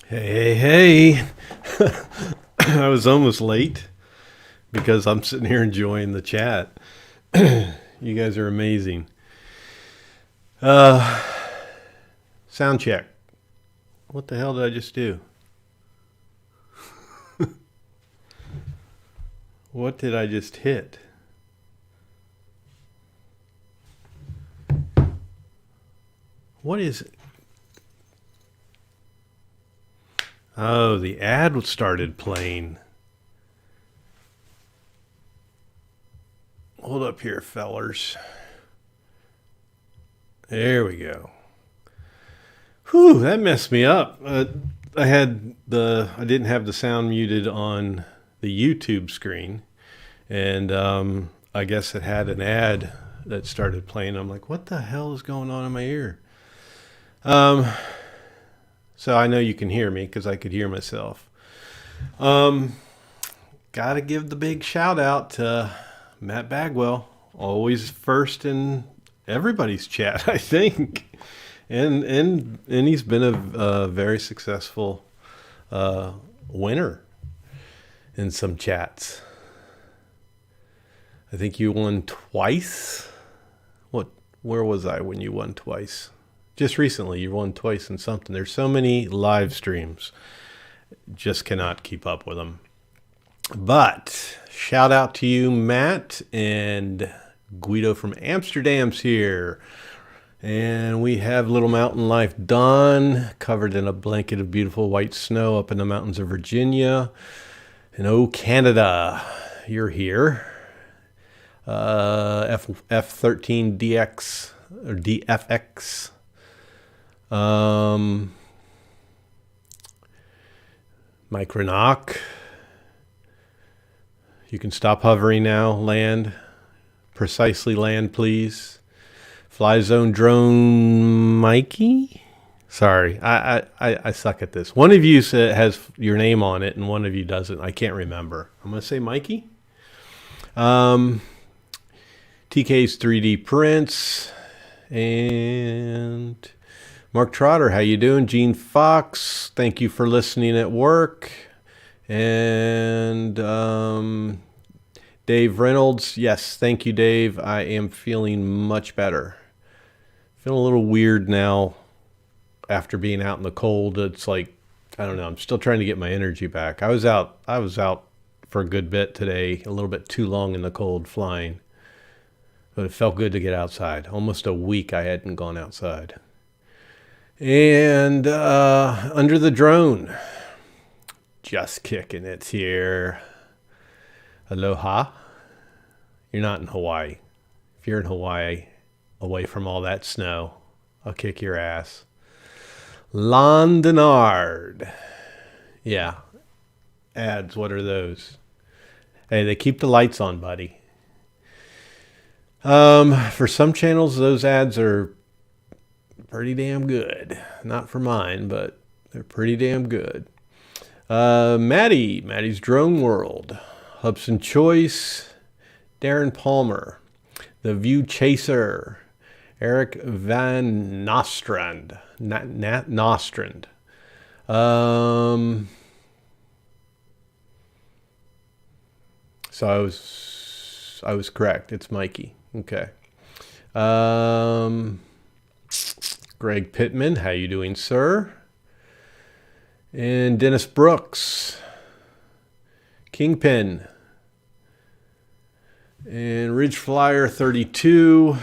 Hey, hey, hey. I was almost late because I'm sitting here enjoying the chat. You guys are amazing. Uh, Sound check. What the hell did I just do? What did I just hit? What is it? Oh, the ad started playing. Hold up here, fellers. There we go. Whew, that messed me up. I didn't have the sound muted on the YouTube screen, and I guess it had an ad that started playing. I'm like, what the hell is going on in my ear? So I know you can hear me because I could hear myself. Got to give the big shout out to Matt Bagwell, always first in everybody's chat, I think. And he's been a very successful winner in some chats. I think you won twice. Where was I when you won twice? Just recently, you won twice in something. There's so many live streams, just cannot keep up with them. But shout out to you, Matt, and Guido from Amsterdam's here. And we have Little Mountain Life Dawn covered in a blanket of beautiful white snow up in the mountains of Virginia. And oh, Canada, you're here. F13DX or DFX. Mike Renock. You can stop hovering now. Land. Precisely land, please. Fly Zone Drone Mikey? Sorry, I suck at this. One of you has your name on it, and one of you doesn't. I can't remember. I'm going to say Mikey. TK's 3D Prints. And Mark Trotter, how you doing? Gene Fox, thank you for listening at work. And Dave Reynolds, yes, thank you, Dave. I am feeling much better. Feeling a little weird now after being out in the cold. It's like, I don't know, I'm still trying to get my energy back. I was out for a good bit today, a little bit too long in the cold flying. But it felt good to get outside. Almost a week I hadn't gone outside. And Under the Drone, just kicking it here. Aloha. You're not in Hawaii. If you're in Hawaii, away from all that snow, I'll kick your ass. Londonard. Yeah. Ads, what are those? Hey, they keep the lights on, buddy. For some channels, those ads are pretty damn good. Not for mine, but they're pretty damn good. Maddie's Drone World, Hubson Choice, Darren Palmer, The View Chaser, Eric Van Nostrand. Nostrand. So I was correct. It's Mikey. Okay. Greg Pittman, how you doing, sir? And Dennis Brooks, Kingpin, and Ridge Flyer 32,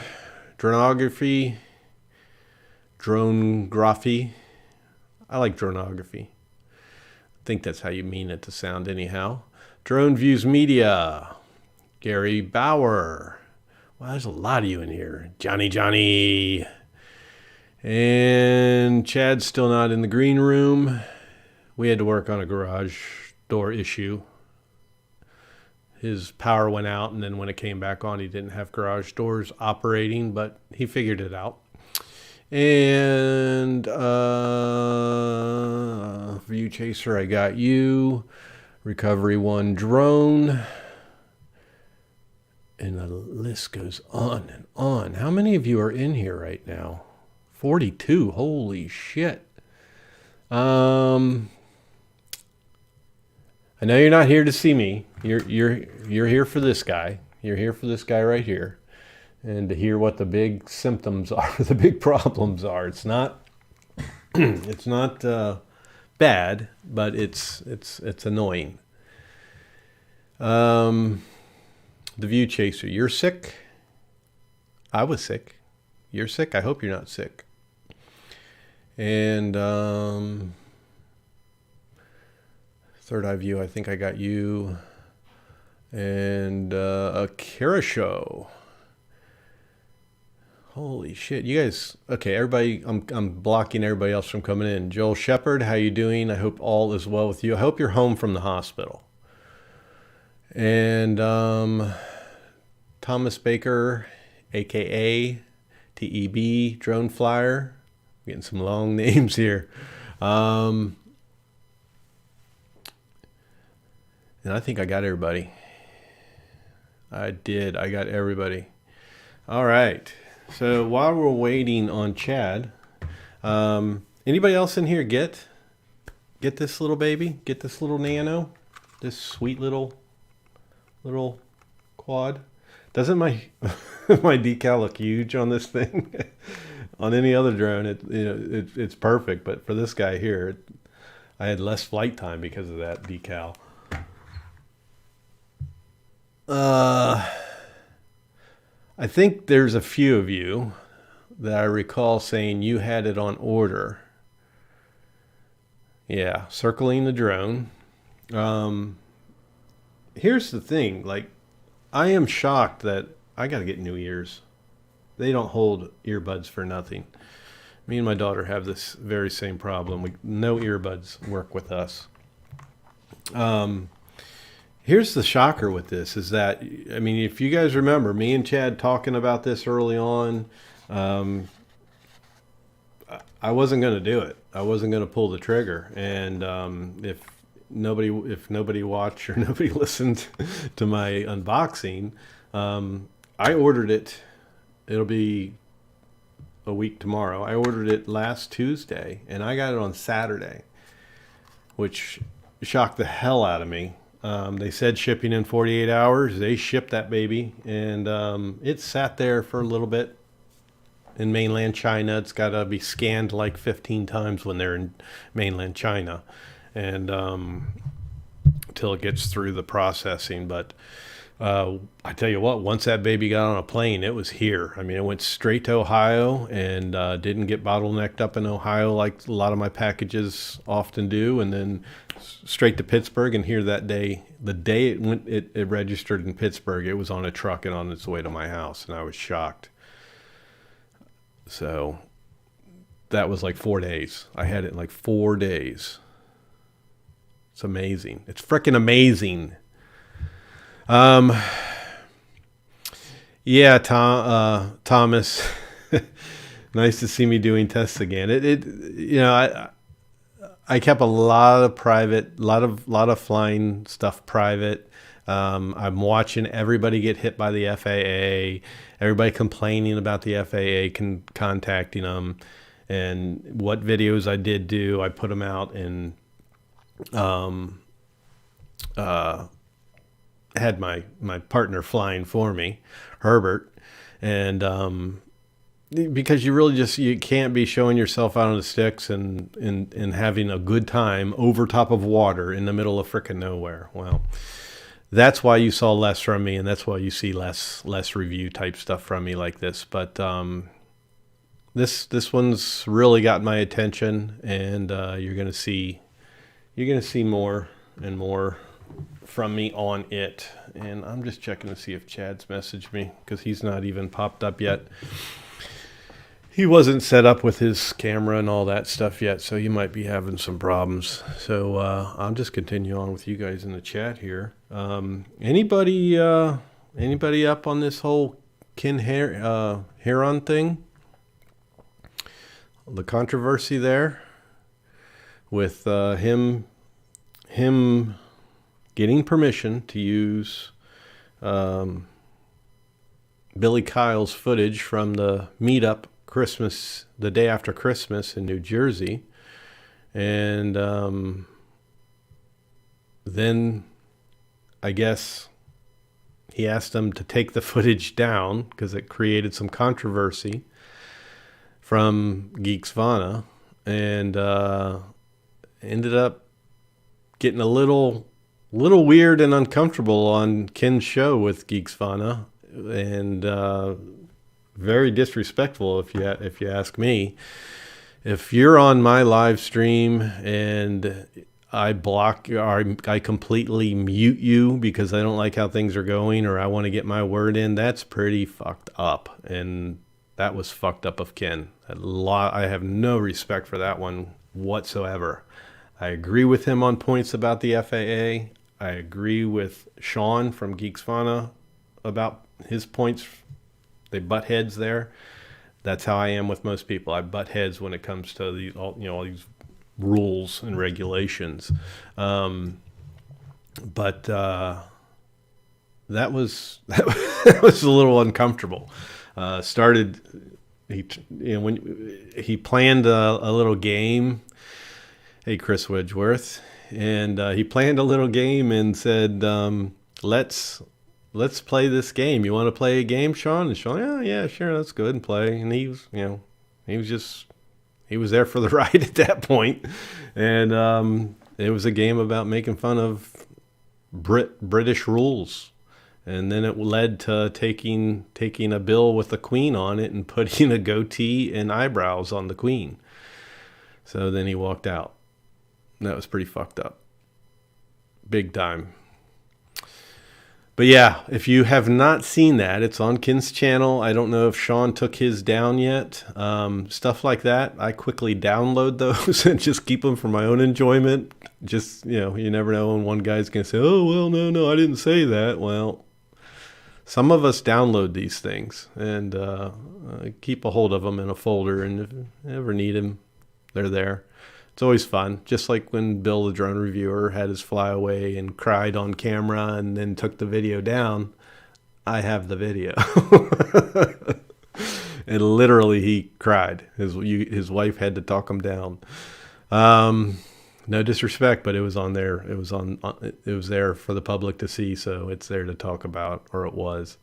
Dronography. I like dronography. I think that's how you mean it to sound anyhow. Drone Views Media, Gary Bauer. Wow, there's a lot of you in here. Johnny. And Chad's still not in the green room. We had to work on a garage door issue. His power went out, and then when it came back on, he didn't have garage doors operating, but he figured it out. And View Chaser, I got you. Recovery One Drone. And the list goes on and on. How many of you are in here right now? 42. Holy shit. I know you're not here to see me. You're here for this guy. You're here for this guy right here, and to hear what the big symptoms are, the big problems are. It's not it's not bad, but it's annoying. The View Chaser. You're sick. I was sick. You're sick. I hope you're not sick. And Third Eye View. I think I got you. And Akira Show. Holy shit, you guys. Okay, everybody. I'm blocking everybody else from coming in. Joel Shepard, how you doing? I hope all is well with you. I hope you're home from the hospital. And Thomas Baker, aka TEB Drone Flyer. Getting some long names here. And I think I got everybody. I did. I got everybody. All right. So while we're waiting on Chad, anybody else in here get this little baby? Get this little Nano? This sweet little quad? Doesn't my my decal look huge on this thing? On any other drone, it's perfect, but for this guy here, I had less flight time because of that decal. I think there's a few of you that I recall saying you had it on order. Yeah, circling the drone. Here's the thing, like, I am shocked that I got to get new ears. They don't hold earbuds for nothing. Me and my daughter have this very same problem. No earbuds work with us. Here's the shocker with this is that, I mean, if you guys remember me and Chad talking about this early on, I wasn't going to do it. I wasn't going to pull the trigger. And if nobody watched or nobody listened to my unboxing, I ordered it. It'll be a week tomorrow. I ordered it last Tuesday, and I got it on Saturday, which shocked the hell out of me. They said shipping in 48 hours. They shipped that baby, and it sat there for a little bit in mainland China. It's got to be scanned like 15 times when they're in mainland China, and until it gets through the processing. But I tell you what, once that baby got on a plane, it was here. I mean, it went straight to Ohio and didn't get bottlenecked up in Ohio like a lot of my packages often do, and then straight to Pittsburgh. And here that day, the day it went, it registered in Pittsburgh, it was on a truck and on its way to my house, and I was shocked. So that was like 4 days. I had it in like 4 days. It's amazing. It's freaking amazing. Yeah, Thomas, nice to see me doing tests again. I kept a lot of private, lot of flying stuff private. I'm watching everybody get hit by the FAA, everybody complaining about the FAA contacting them, and what videos I did do, I put them out and, had my partner flying for me, Herbert, and because you can't be showing yourself out on the sticks and having a good time over top of water in the middle of frickin' nowhere. Well, that's why you saw less from me, and that's why you see less review type stuff from me like this. But this one's really got my attention, and you're gonna see more and more from me on it. And I'm just checking to see if Chad's messaged me, because he's not even popped up yet. He wasn't set up with his camera and all that stuff yet, so he might be having some problems. So I'll just continue on with you guys in the chat here. Anybody up on this whole Heron thing? The controversy there with him getting permission to use Billy Kyle's footage from the meetup the day after Christmas in New Jersey. And then I guess he asked them to take the footage down because it created some controversy from Geeksvana, and ended up getting a little weird and uncomfortable on Ken's show with Geeksvana, and very disrespectful if you ask me. If you're on my live stream and I block or I completely mute you because I don't like how things are going or I want to get my word in, that's pretty fucked up. And that was fucked up of Ken. I have no respect for that one whatsoever. I agree with him on points about the FAA. I agree with Sean from Geeksvana about his points. They butt heads there. That's how I am with most people. I butt heads when it comes to all these rules and regulations. But that was that was a little uncomfortable. When he planned a little game. Hey, Chris Wedgeworth, and he planned a little game and said, let's play this game. You want to play a game, Sean? And Sean, yeah, sure, that's good, and play. And he was there for the ride at that point. And it was a game about making fun of British rules. And then it led to taking a bill with the Queen on it and putting a goatee and eyebrows on the Queen. So then he walked out. That was pretty fucked up. Big time. But yeah, if you have not seen that, it's on Ken's channel. I don't know if Sean took his down yet. Stuff like that, I quickly download those and just keep them for my own enjoyment. Just, you never know when one guy's going to say, oh, well, no, I didn't say that. Well, some of us download these things and keep a hold of them in a folder, and if you ever need them, they're there. It's always fun, just like when Bill the drone reviewer had his flyaway and cried on camera and then took the video down. I have the video. And literally he cried. His wife had to talk him down. No disrespect, but it was on there. It was there for the public to see, so it's there to talk about, or it was.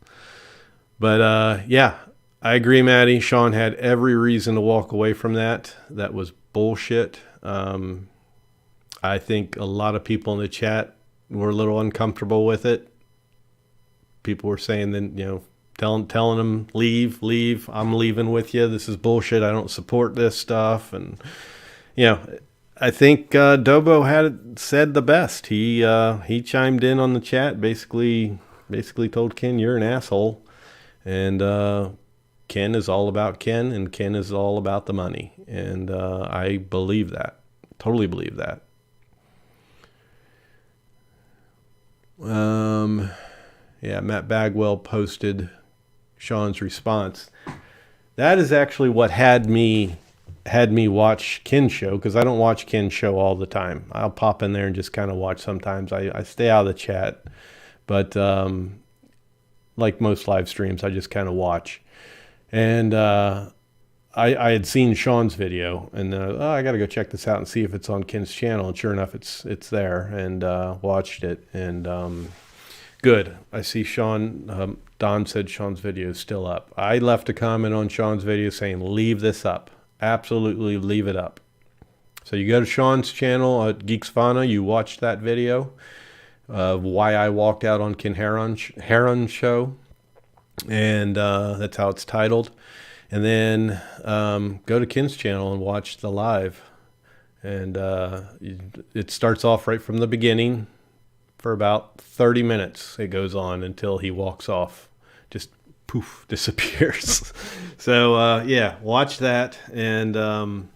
But yeah, I agree, Maddie. Sean had every reason to walk away from that. That was bullshit. I think a lot of people in the chat were a little uncomfortable with it. People were saying that, telling him, leave, I'm leaving with you. This is bullshit. I don't support this stuff. And, I think Dobo had said the best. He chimed in on the chat, basically told Ken, you're an asshole. And Ken is all about Ken, and Ken is all about the money. And I believe that. Totally believe that. Yeah, Matt Bagwell posted Sean's response. That is actually what had me watch Ken's show, because I don't watch Ken's show all the time. I'll pop in there and just kind of watch sometimes. I stay out of the chat. But like most live streams, I just kind of watch. And I had seen Sean's video, and I got to go check this out and see if it's on Ken's channel. And sure enough, it's there, and watched it. And good. I see Sean. Don said Sean's video is still up. I left a comment on Sean's video saying, leave this up. Absolutely leave it up. So you go to Sean's channel at Geeksvana, you watch that video of why I walked out on Ken Heron's show. And that's how it's titled. And then go to Ken's channel and watch the live. And it starts off right from the beginning for about 30 minutes. It goes on until he walks off. Just poof, disappears. So, yeah, watch that and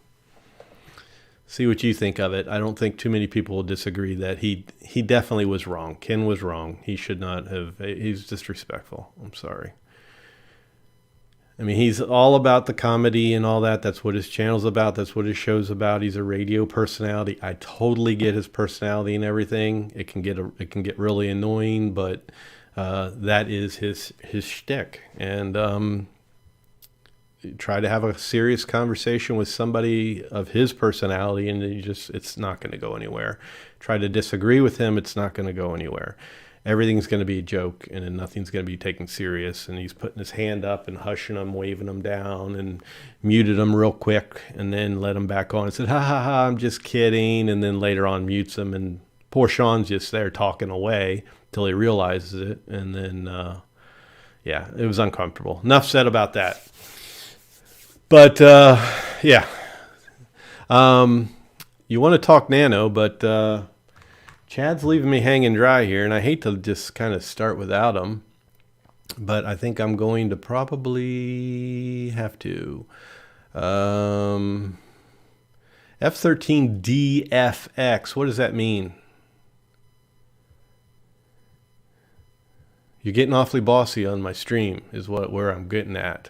see what you think of it. I don't think too many people will disagree that he definitely was wrong. Ken was wrong. He should not have. He's disrespectful. I'm sorry. I mean, he's all about the comedy and all that. That's what his channel's about. That's what his show's about. He's a radio personality. I totally get his personality and everything. It can get really annoying, but that is his shtick. And try to have a serious conversation with somebody of his personality, and it's not going to go anywhere. Try to disagree with him, it's not going to go anywhere. Everything's going to be a joke, and then nothing's going to be taken serious. And he's putting his hand up and hushing them, waving them down, and muted them real quick, and then let them back on and said, ha ha ha, I'm just kidding. And then later on mutes them, and poor Sean's just there talking away till he realizes it. And then, yeah, it was uncomfortable. Enough said about that. But, yeah. You want to talk Nano, but Chad's leaving me hanging dry here, and I hate to just kind of start without him, but I think I'm going to probably have to. F13DFX, what does that mean? You're getting awfully bossy on my stream is where I'm getting at.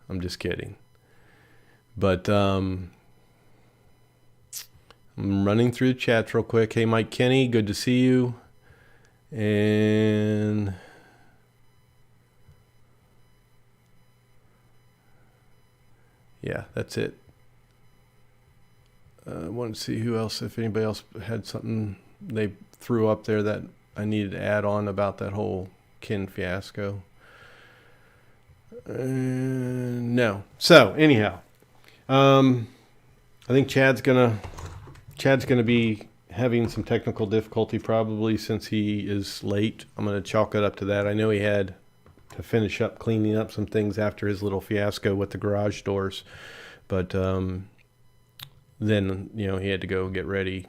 I'm just kidding. But I'm running through the chats real quick. Hey, Mike Kenny, good to see you. And yeah, that's it. I want to see who else, if anybody else had something they threw up there that I needed to add on about that whole Ken fiasco. No. So anyhow, I think Chad's gonna be having some technical difficulty probably since he is late. I'm gonna chalk it up to that. I know he had to finish up cleaning up some things after his little fiasco with the garage doors, but then he had to go get ready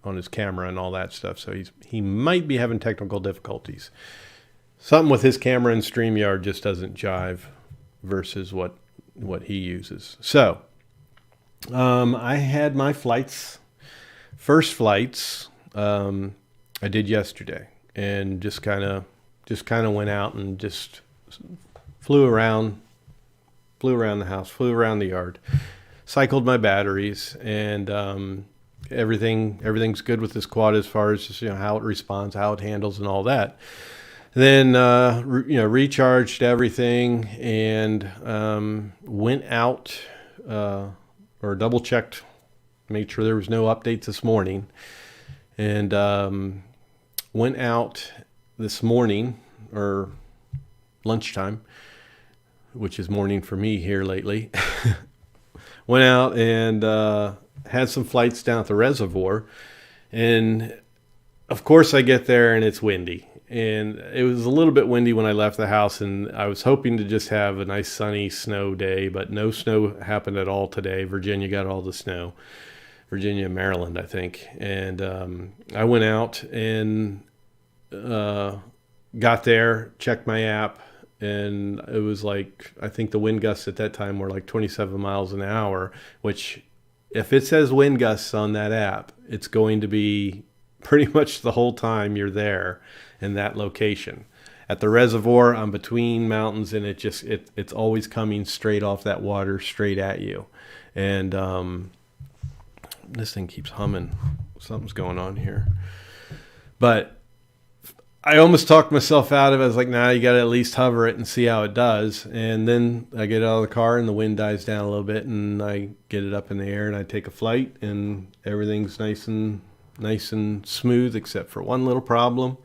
on his camera and all that stuff. So he might be having technical difficulties. Something with his camera and StreamYard just doesn't jive versus what he uses. So I had my first flights I did yesterday, and just kind of went out and just flew around the house, flew around the yard, cycled my batteries, and everything's good with this quad as far as just, how it responds, how it handles, and all that. Then recharged everything and went out or double checked, made sure there was no updates this morning, and went out this morning or lunchtime, which is morning for me here lately. Went out and had some flights down at the reservoir, and of course I get there and it's windy. And it was a little bit windy when I left the house, and I was hoping to just have a nice sunny snow day, but no snow happened at all today. Virginia got all the snow. Virginia and Maryland, I think. And I went out and got there, checked my app, and it was like, I think the wind gusts at that time were like 27 miles an hour, which if it says wind gusts on that app, it's going to be pretty much the whole time you're there in that location. At the reservoir, I'm between mountains, and it's always coming straight off that water, straight at you. And this thing keeps humming. Something's going on here. But I almost talked myself out of it. I was like, nah, you got to at least hover it and see how it does. And then I get out of the car and the wind dies down a little bit, and I get it up in the air and I take a flight, and everything's nice and smooth except for one little problem.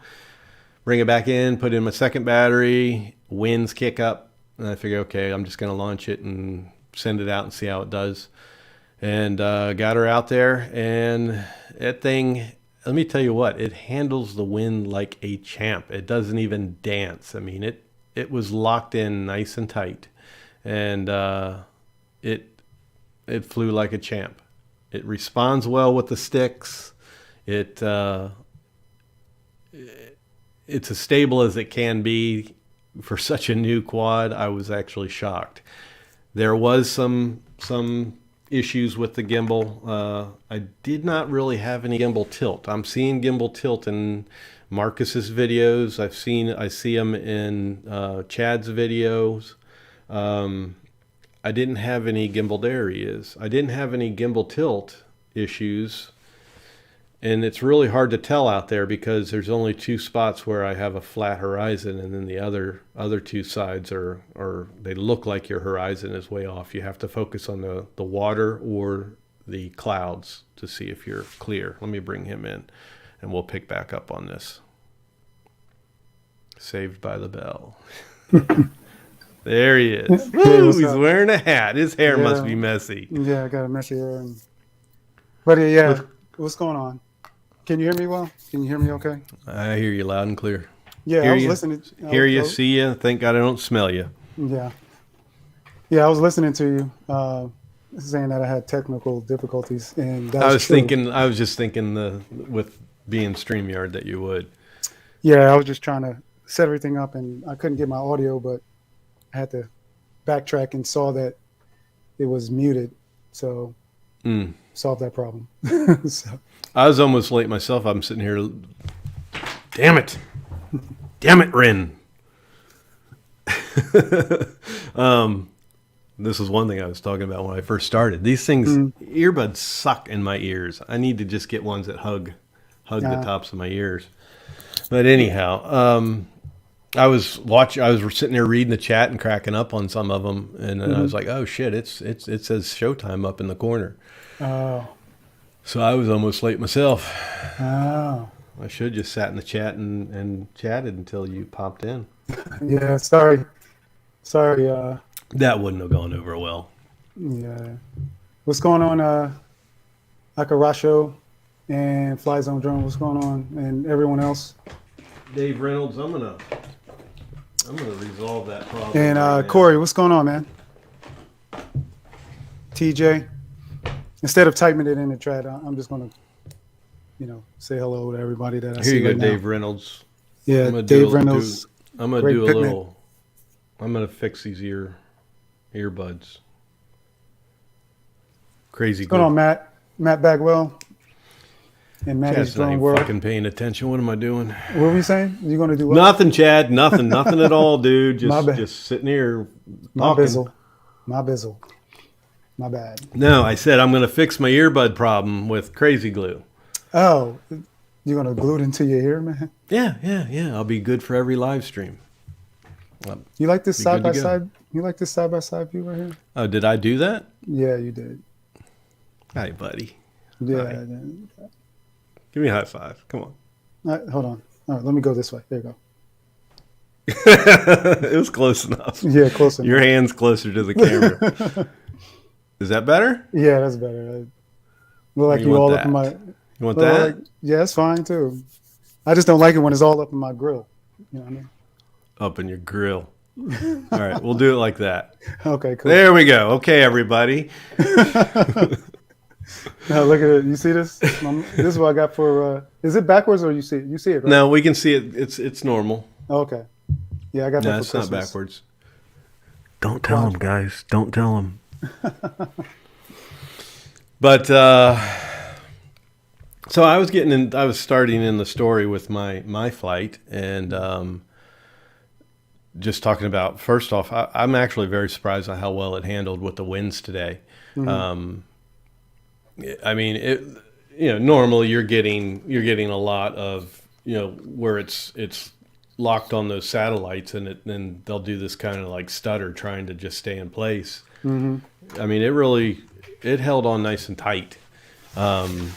Bring it back in, put in my second battery, winds kick up, and I figure, okay, I'm just going to launch it and send it out and see how it does. And got her out there, and that thing, let me tell you what, it handles the wind like a champ. It doesn't even dance. I mean, it was locked in nice and tight, and it flew like a champ. It responds well with the sticks. It's as stable as it can be for such a new quad. I was actually shocked. There was some issues with the gimbal. I did not really have any gimbal tilt. I'm seeing gimbal tilt in Marcus's videos. I see them in Chad's videos. I didn't have any gimbal. There he is. I didn't have any gimbal tilt issues. And it's really hard to tell out there because there's only two spots where I have a flat horizon, and then the other two sides are they look like your horizon is way off. You have to focus on the water or the clouds to see if you're clear. Let me bring him in, and we'll pick back up on this. Saved by the bell. There he is. Woo, he's wearing a hat. His hair must be messy. Yeah, I got a messy hair. But yeah, what's going on? Can you hear me well? Can you hear me okay? I hear you loud and clear. Yeah, I was listening. Hear you, see you. Thank God I don't smell you. Yeah. Yeah, I was listening to you saying that I had technical difficulties, and that I was just thinking with being StreamYard that you would. Yeah, I was just trying to set everything up, and I couldn't get my audio, but I had to backtrack and saw that it was muted, so solved that problem. So. I was almost late myself. I'm sitting here. Damn it, Ren. This is one thing I was talking about when I first started. These things, earbuds suck in my ears. I need to just get ones that hug the tops of my ears. But anyhow, I was sitting there reading the chat and cracking up on some of them, and then I was like, "Oh shit! It says Showtime up in the corner." Oh. So I was almost late myself. Oh. I should have just sat in the chat and chatted until you popped in. Yeah, sorry. That wouldn't have gone over well. Yeah. What's going on, Akarasho and Fly Zone Drone? What's going on, and everyone else? Dave Reynolds, I'm gonna resolve that problem. And right Corey, what's going on, man? TJ, instead of typing it in the chat, I'm just gonna, say hello to everybody that I see. Here you right go, now. Dave Reynolds. Yeah, Dave Reynolds. I'm gonna do a little. I'm gonna fix these earbuds. Crazy. What's going on, Matt? Matt Bagwell. And Maddie's Drone World. Fucking paying attention. What am I doing? What were we saying? You going to do what? Nothing, Chad. Nothing at all, dude. Just sitting here talking. My bizzle. My bad. No, I said I'm going to fix my earbud problem with Crazy Glue. Oh, you're going to glue it into your ear, man? Yeah. I'll be good for every live stream. You like this side by side? You like this side by side view right here? Oh, did I do that? Yeah, you did. Hi, buddy. Yeah. Hi. Give me a high five. Come on. All right, hold on. All right, let me go this way. There you go. It was close enough. Yeah, close enough. Your hand's closer to the camera. Is that better? Yeah, that's better. Look like you all up in my. You want that? Yeah, that's fine too. I just don't like it when it's all up in my grill. You know what I mean? Up in your grill. All right, we'll do it like that. Okay, cool. There we go. Okay, everybody. Now look at it. You see this? This is what I got for. Is it backwards or you see it? You see it, right? No, we can see it. It's normal. Okay. Yeah, I got that for it's Christmas. not backwards. Don't tell them, guys. Don't tell them. But so I was starting in the story with my flight, and just talking about, first off, I'm actually very surprised at how well it handled with the winds today. Mm-hmm. I mean, normally you're getting a lot of, where it's locked on those satellites, and then they'll do this kind of like stutter trying to just stay in place. Mm-hmm. I mean, it held on nice and tight. Flew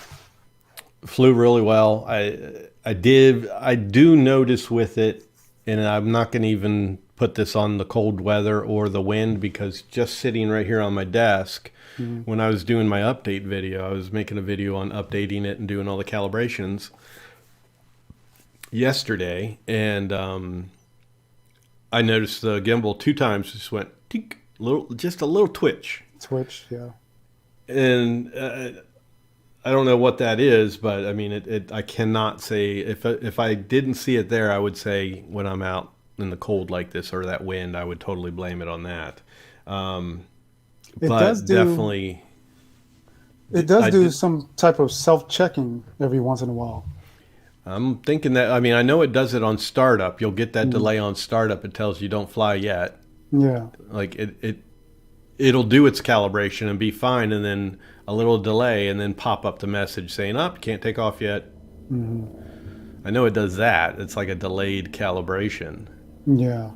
really well. I do notice with it, and I'm not going to even put this on the cold weather or the wind, because just sitting right here on my desk, when I was doing my update video, I was making a video on updating it and doing all the calibrations yesterday, and I noticed the gimbal 2 times just went tink, just a little twitch. Twitch, yeah. And I don't know what that is, but I mean, I cannot say, if I didn't see it there, I would say when I'm out in the cold like this or that wind, I would totally blame it on that. It does do some type of self-checking every once in a while. I'm thinking that, I mean, I know it does it on startup. You'll get that delay on startup. It tells you don't fly yet. Yeah. Like it'll do its calibration and be fine, and then a little delay, and then pop up the message saying, "Up, can't take off yet." I know it does that. It's like a delayed calibration. Yeah.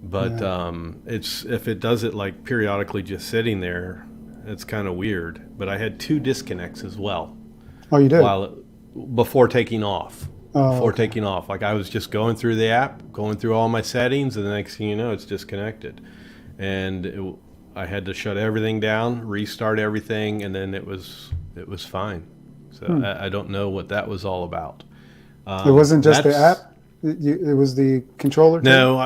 But Yeah. it's if it does it like periodically just sitting there, it's kind of weird. But I had two disconnects as well Oh, you did? while before taking off. Oh, Before okay. taking off, like I was just going through the app, going through all my settings, and the next thing you know, it's disconnected. And I had to shut everything down, restart everything, and then it was fine. So Hmm. I don't know what that was all about. It wasn't just the That's app. It was the controller too, no,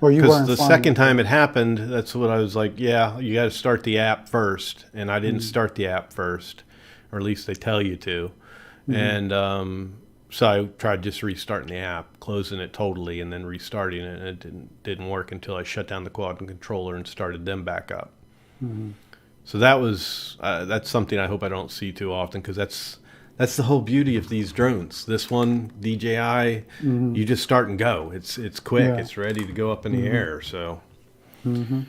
or you because weren't the flying second with it. time it happened, that's what I was like. Yeah, you got to start the app first, and I didn't Mm-hmm. start the app first, or at least they tell you to. Mm-hmm. And so I tried just restarting the app, closing it totally, and then restarting it, and it didn't work until I shut down the quad and controller and started them back up. Mm-hmm. So that's something I hope I don't see too often, because that's the whole beauty of these drones. This one, DJI, Mm-hmm. you just start and go. It's quick. Yeah. It's ready to go up in the Mm-hmm. air. So, Mm-hmm.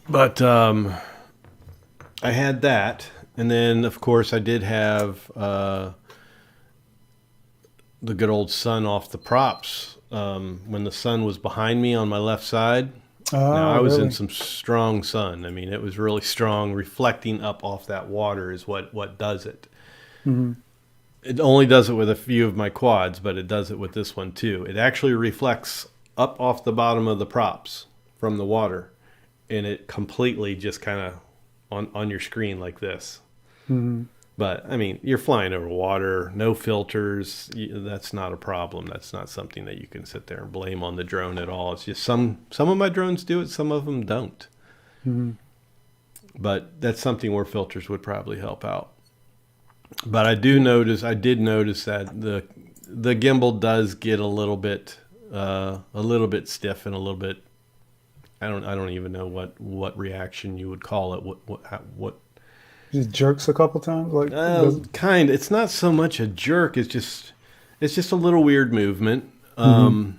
but I had that, and then of course I did have the good old sun off the props when the sun was behind me on my left side. Now Oh, I was in really? some strong sun. I mean, it was really strong. Reflecting up off that water is what does it. Mm-hmm. It only does it with a few of my quads, but it does it with this one too. It actually reflects up off the bottom of the props from the water, and it completely just kind of on your screen like this. Mm-hmm. But I mean, you're flying over water, no filters. That's not a problem. That's not something that you can sit there and blame on the drone at all. It's just some of my drones do it, some of them don't. Mm-hmm. But that's something where filters would probably help out. But I did notice that the gimbal does get a little bit stiff and a little bit. I don't even know what reaction you would call it. What Just jerks a couple times, like does. kind. It's not so much a jerk. It's just a little weird movement. Mm-hmm.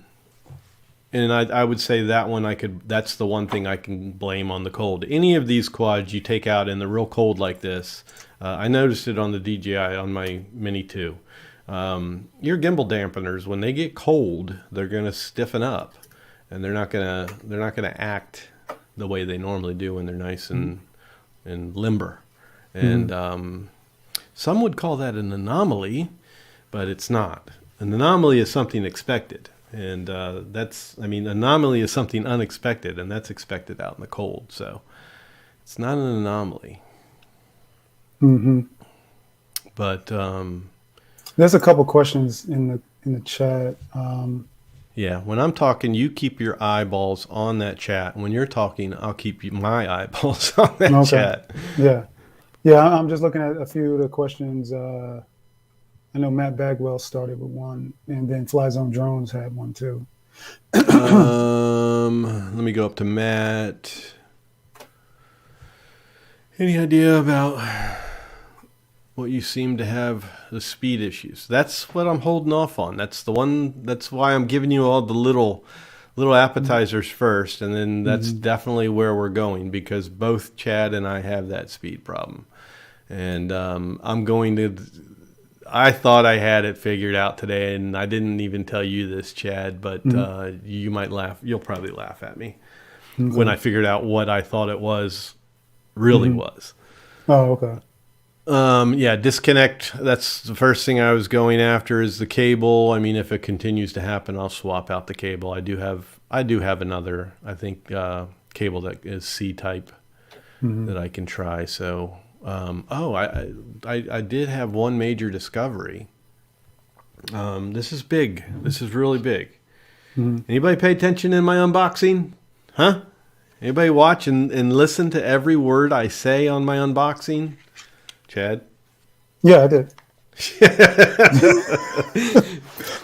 And I would say that one that's the one thing I can blame on the cold. Any of these quads you take out in the real cold like this, I noticed it on the DJI on my Mini 2. Your gimbal dampeners, when they get cold, they're gonna stiffen up, and they're not gonna act the way they normally do when they're nice and limber. And Mm-hmm. some would call that an anomaly, but it's not. An anomaly is something expected. And anomaly is something unexpected, and that's expected out in the cold. So it's not an anomaly. Mm-hmm. But There's a couple questions in the chat. yeah, when I'm talking, you keep your eyeballs on that chat. When you're talking, I'll keep my eyeballs on that Okay. chat. Yeah. Yeah. I'm just looking at a few of the questions. I know Matt Bagwell started with one, and then Fly Zone Drones had one too. Let me go up to Matt. Any idea about what you seem to have the speed issues? That's what I'm holding off on. That's the one. That's why I'm giving you all the little appetizers first, and then that's Mm-hmm. definitely where we're going, because both Chad and I have that speed problem, and I'm going to. I thought I had it figured out today, and I didn't even tell you this, Chad, but Mm-hmm. you might laugh. You'll probably laugh at me when Okay. I figured out what I thought it really Mm-hmm. was. Oh, okay. Yeah, disconnect. That's the first thing I was going after is the cable. I mean, if it continues to happen, I'll swap out the cable. I do have another, I think, cable that is C type Mm-hmm. that I can try. So, I did have one major discovery. This is big. This is really big. Mm-hmm. Anybody pay attention in my unboxing? Huh? Anybody watch and listen to every word I say on my unboxing? Chad? Yeah, I did.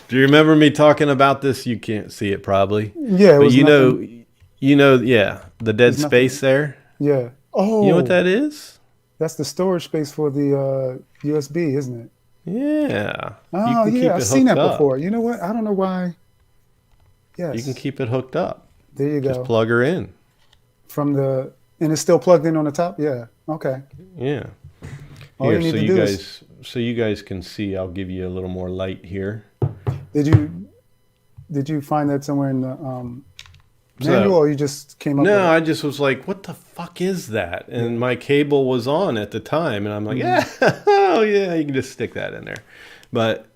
Do you remember me talking about this? You can't see it probably. Yeah, it But was nothing. yeah, the dead It's nothing. space there. Yeah. You know what Oh, that is? that's the storage space for the USB, isn't it? Yeah. You Oh, can yeah, keep I've it seen hooked that up. before. You know what? I don't know why. You can Yes. keep it hooked up. There you Just go. plug her in. and it's still plugged in on the top. Yeah. Okay. Yeah. All Here, you need so to you do guys, so you guys can see. I'll give you a little more light here. did you find that somewhere in the manual, So, or you just came up with no, it? I just was like, "What the fuck is that?" And my cable was on at the time, and I'm like, "Yeah, oh yeah, you can just stick that in there." But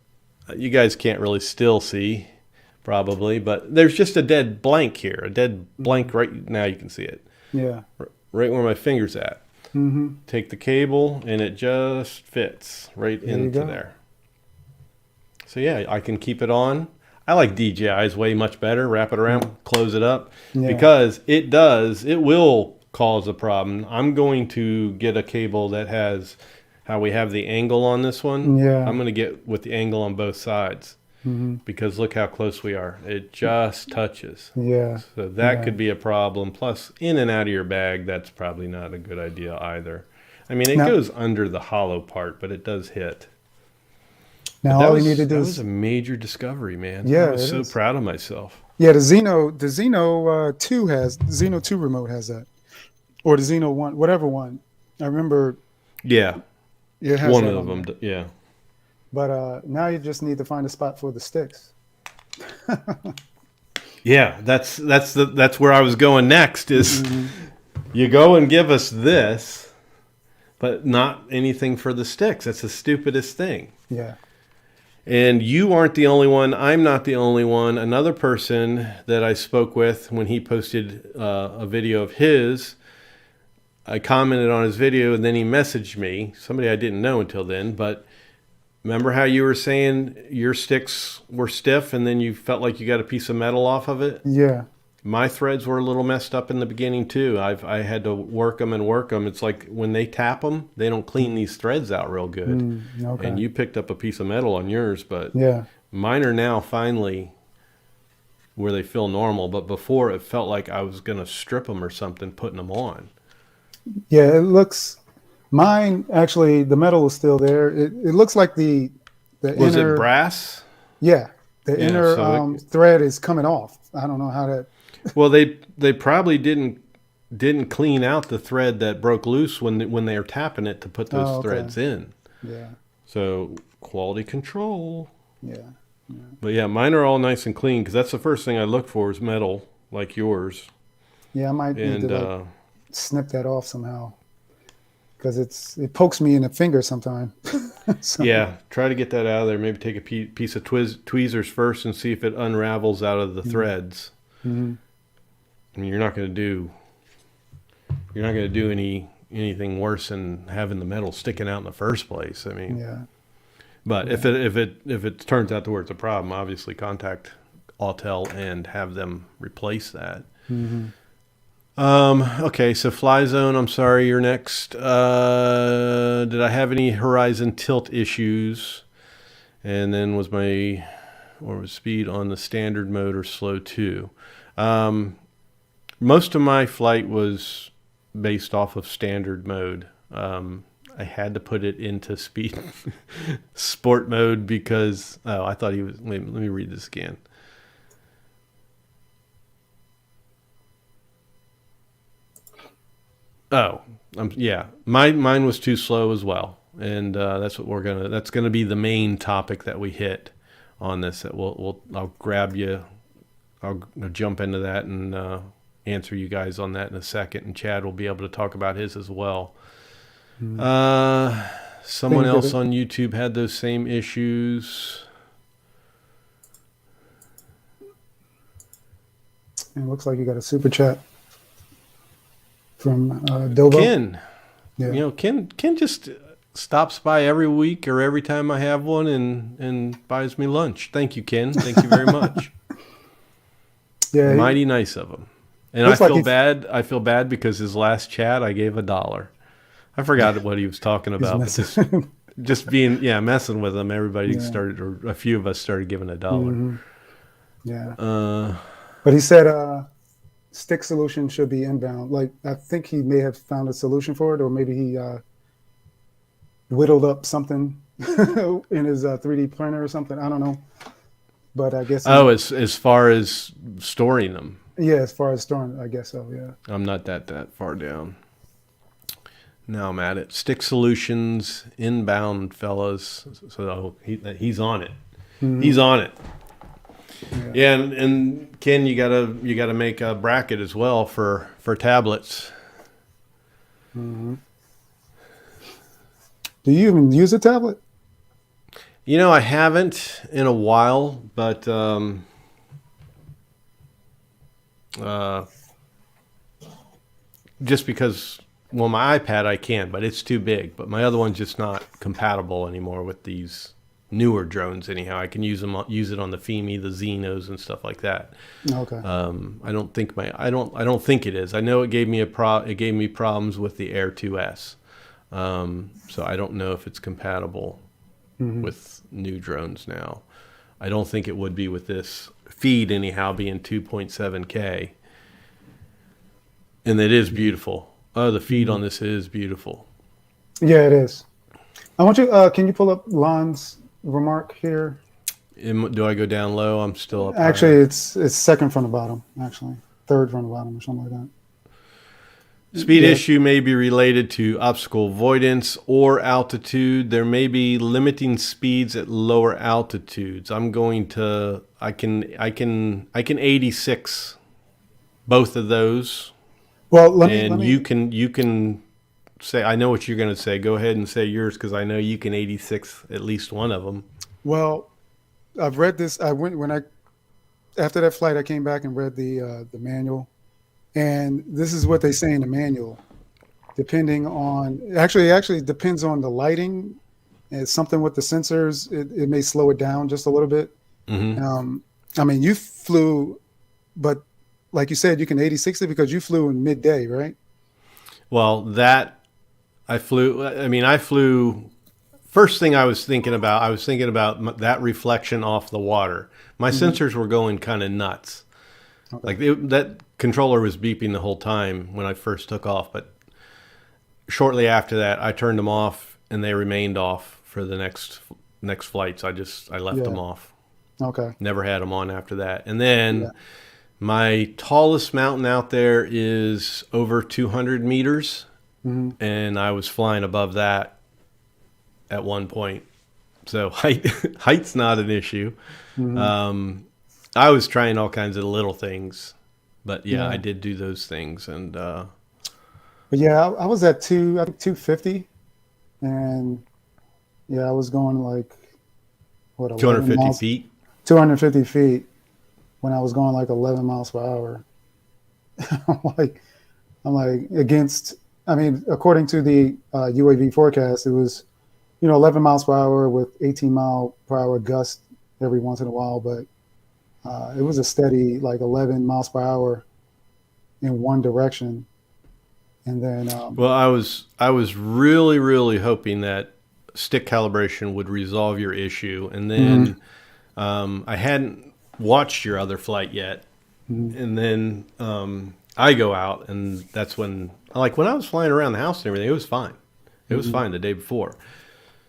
you guys can't really still see, probably. But there's just a dead blank here, a dead blank right now. You can see it, Yeah. right where my finger's at. Mm-hmm. Take the cable, and it just fits right There you into go. there. So yeah, I can keep it on. I like DJI's way much better. Wrap it around, close it up, Yeah. because it will cause a problem. I'm going to get a cable that has how we have the angle on this one. Yeah. I'm going to get with the angle on both sides, because look how close we are. It just touches. Yeah. So that Yeah. could be a problem. Plus, in and out of your bag, that's probably not a good idea either. I mean, it Now- goes under the hollow part, but it does hit. Now That all was, you need to do that is was a major discovery, man. Yeah, I was it so is. proud of myself. yeah, the Xeno 2 Xeno 2 remote has that, or the Xeno 1, whatever one. I remember Yeah, it has one that of on them. there. Yeah, But now you just need to find a spot for the sticks. yeah. That's where I was going next. Is you go and give us this, but not anything for the sticks. That's the stupidest thing. Yeah. And you aren't the only one. I'm not the only one. Another person that I spoke with, when he posted a video of his, I commented on his video, and then he messaged me, somebody I didn't know until then. But remember how you were saying your sticks were stiff and then you felt like you got a piece of metal off of it? Yeah. My threads were a little messed up in the beginning too. I had to work them and work them. It's like when they tap them, they don't clean these threads out real good. Okay. And you picked up a piece of metal on yours, but Yeah. mine are now finally where they feel normal. But before, it felt like I was going to strip them or something putting them on. Yeah. It looks. Mine actually, the metal is still there. It looks like the Was inner. it brass? Yeah. The Yeah, inner so thread is coming off. I don't know how that. Well, they probably didn't clean out the thread that broke loose when they were tapping it to put those okay. threads in. Yeah. So quality control. Yeah. But yeah, mine are all nice and clean, because that's the first thing I look for is metal like yours. Yeah. I might need And to snip that off somehow, because it pokes me in the finger sometimes. So, yeah, try to get that out of there. Maybe take a piece of tweezers first and see if it unravels out of the threads. Mm-hmm. I mean, you're not going to do anything worse than having the metal sticking out in the first place. I mean, Yeah. but if it turns out to where it's a problem, obviously contact Autel and have them replace that. Mm-hmm. Okay, so Fly Zone, I'm sorry, you're next. Did I have any horizon tilt issues? And then was speed on the standard mode or slow too? Most of my flight was based off of standard mode. I had to put it into speed sport mode because I thought he was. Let me read this again. Oh, yeah. Mine was too slow as well, and that's gonna be the main topic that we hit on this. That I'll grab you. I'll jump into that and answer you guys on that in a second, and Chad will be able to talk about his as well. Someone else on YouTube had those same issues. And it looks like you got a super chat from Dobo. Ken, Yeah. Ken just stops by every week or every time I have one and buys me lunch. Thank you, Ken. Thank you very much. Yeah. Mighty nice of him. And I feel bad. I feel bad because his last chat I gave $1. I forgot what he was talking about. But just being messing with him. Everybody started, or a few of us started giving $1. Mm-hmm. Yeah. But he said stick solution should be inbound. Like, I think he may have found a solution for it, or maybe he whittled up something in his 3D printer or something. I don't know. But I guess. As far as storing them. Yeah, as far as storing, I guess so. Yeah. I'm not that far down. Now I'm at it. Stick Solutions inbound, fellas. So he's on it. Mm-hmm. He's on it. Yeah. Yeah, and Ken, you gotta make a bracket as well for tablets. Mm-hmm. Do you even use a tablet? I haven't in a while, but uh, just because, well, my iPad I can, but it's too big. But my other one's just not compatible anymore with these newer drones. Anyhow, I can use it on the FEMI, the Xenos, and stuff like that. Okay. I don't think it is. I know it gave me it gave me problems with the Air 2S. So I don't know if it's compatible Mm-hmm. with new drones now. I don't think it would be with this feed anyhow, being 2.7K. And it is beautiful. Oh, the feed on this is beautiful. Yeah, it is. I want you. Can you pull up Lon's remark here? Do I go down low? I'm still up Actually, higher. it's second from the bottom. Actually, third from the bottom or something like that. Speed Yeah. issue may be related to obstacle avoidance or altitude. There may be limiting speeds at lower altitudes. I can 86 both of those. Well, let And me. you can say, I know what you're going to say. Go ahead and say yours, because I know you can 86 at least one of them. Well, I've read this. I went when I after that flight. I came back and read the manual, and this is what they say in the manual. Depending on it actually depends on the lighting. It's something with the sensors. It may slow it down just a little bit. Hmm. I mean, you flew, but like you said, you can 80/60 because you flew in midday, right? Well, I flew. First thing I was thinking about that reflection off the water. My Hmm. sensors were going kind of nuts. Okay. Like that controller was beeping the whole time when I first took off, but shortly after that, I turned them off, and they remained off for the next flights. I left them Yeah. off. Okay. Never had them on after that. And Yeah. then my tallest mountain out there is over 200 meters, Hmm. and I was flying above that at one point. So height's not an issue. Hmm. Um, I was trying all kinds of little things, but yeah, I Yeah. did do those things, and But yeah, I was at I think 250, and yeah, I was going like what 11 250 miles, feet. 250 feet when I was going like 11 miles per hour. I'm like, I'm like against. I mean, according to the UAV forecast, it was 11 miles per hour with 18 mile per hour gust every once in a while, but it was a steady like 11 miles per hour in one direction, and then Well, I was really really hoping that stick calibration would resolve your issue, and mhm, then I hadn't watched your other flight yet, mhm, and then I go out, and that's when I was flying around the house and everything, it was fine. It was mhm, fine the day before.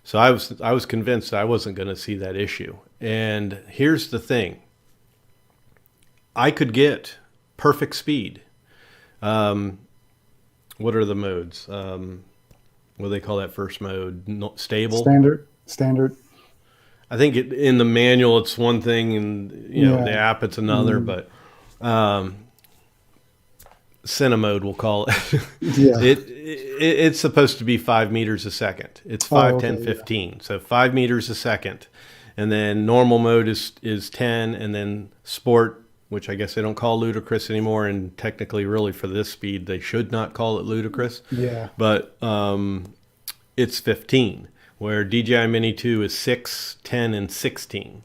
So I was convinced I wasn't going to see that issue. And here's the thing: I could get perfect speed. Um, what are the modes? What do they call that first mode? Stable. standard, I think in the manual it's one thing, and the yeah, app it's another. mhm, But Cine mode, we'll call it. yeah. It's supposed to be 5 meters a second. It's Oh, 5, okay, 10, yeah. 15. So 5 meters a second, and then normal mode is 10, and then sport, which I guess they don't call ludicrous anymore, and technically, really for this speed, they should not call it ludicrous, Yeah. but it's 15. Where DJI Mini 2 is 6, 10, and 16.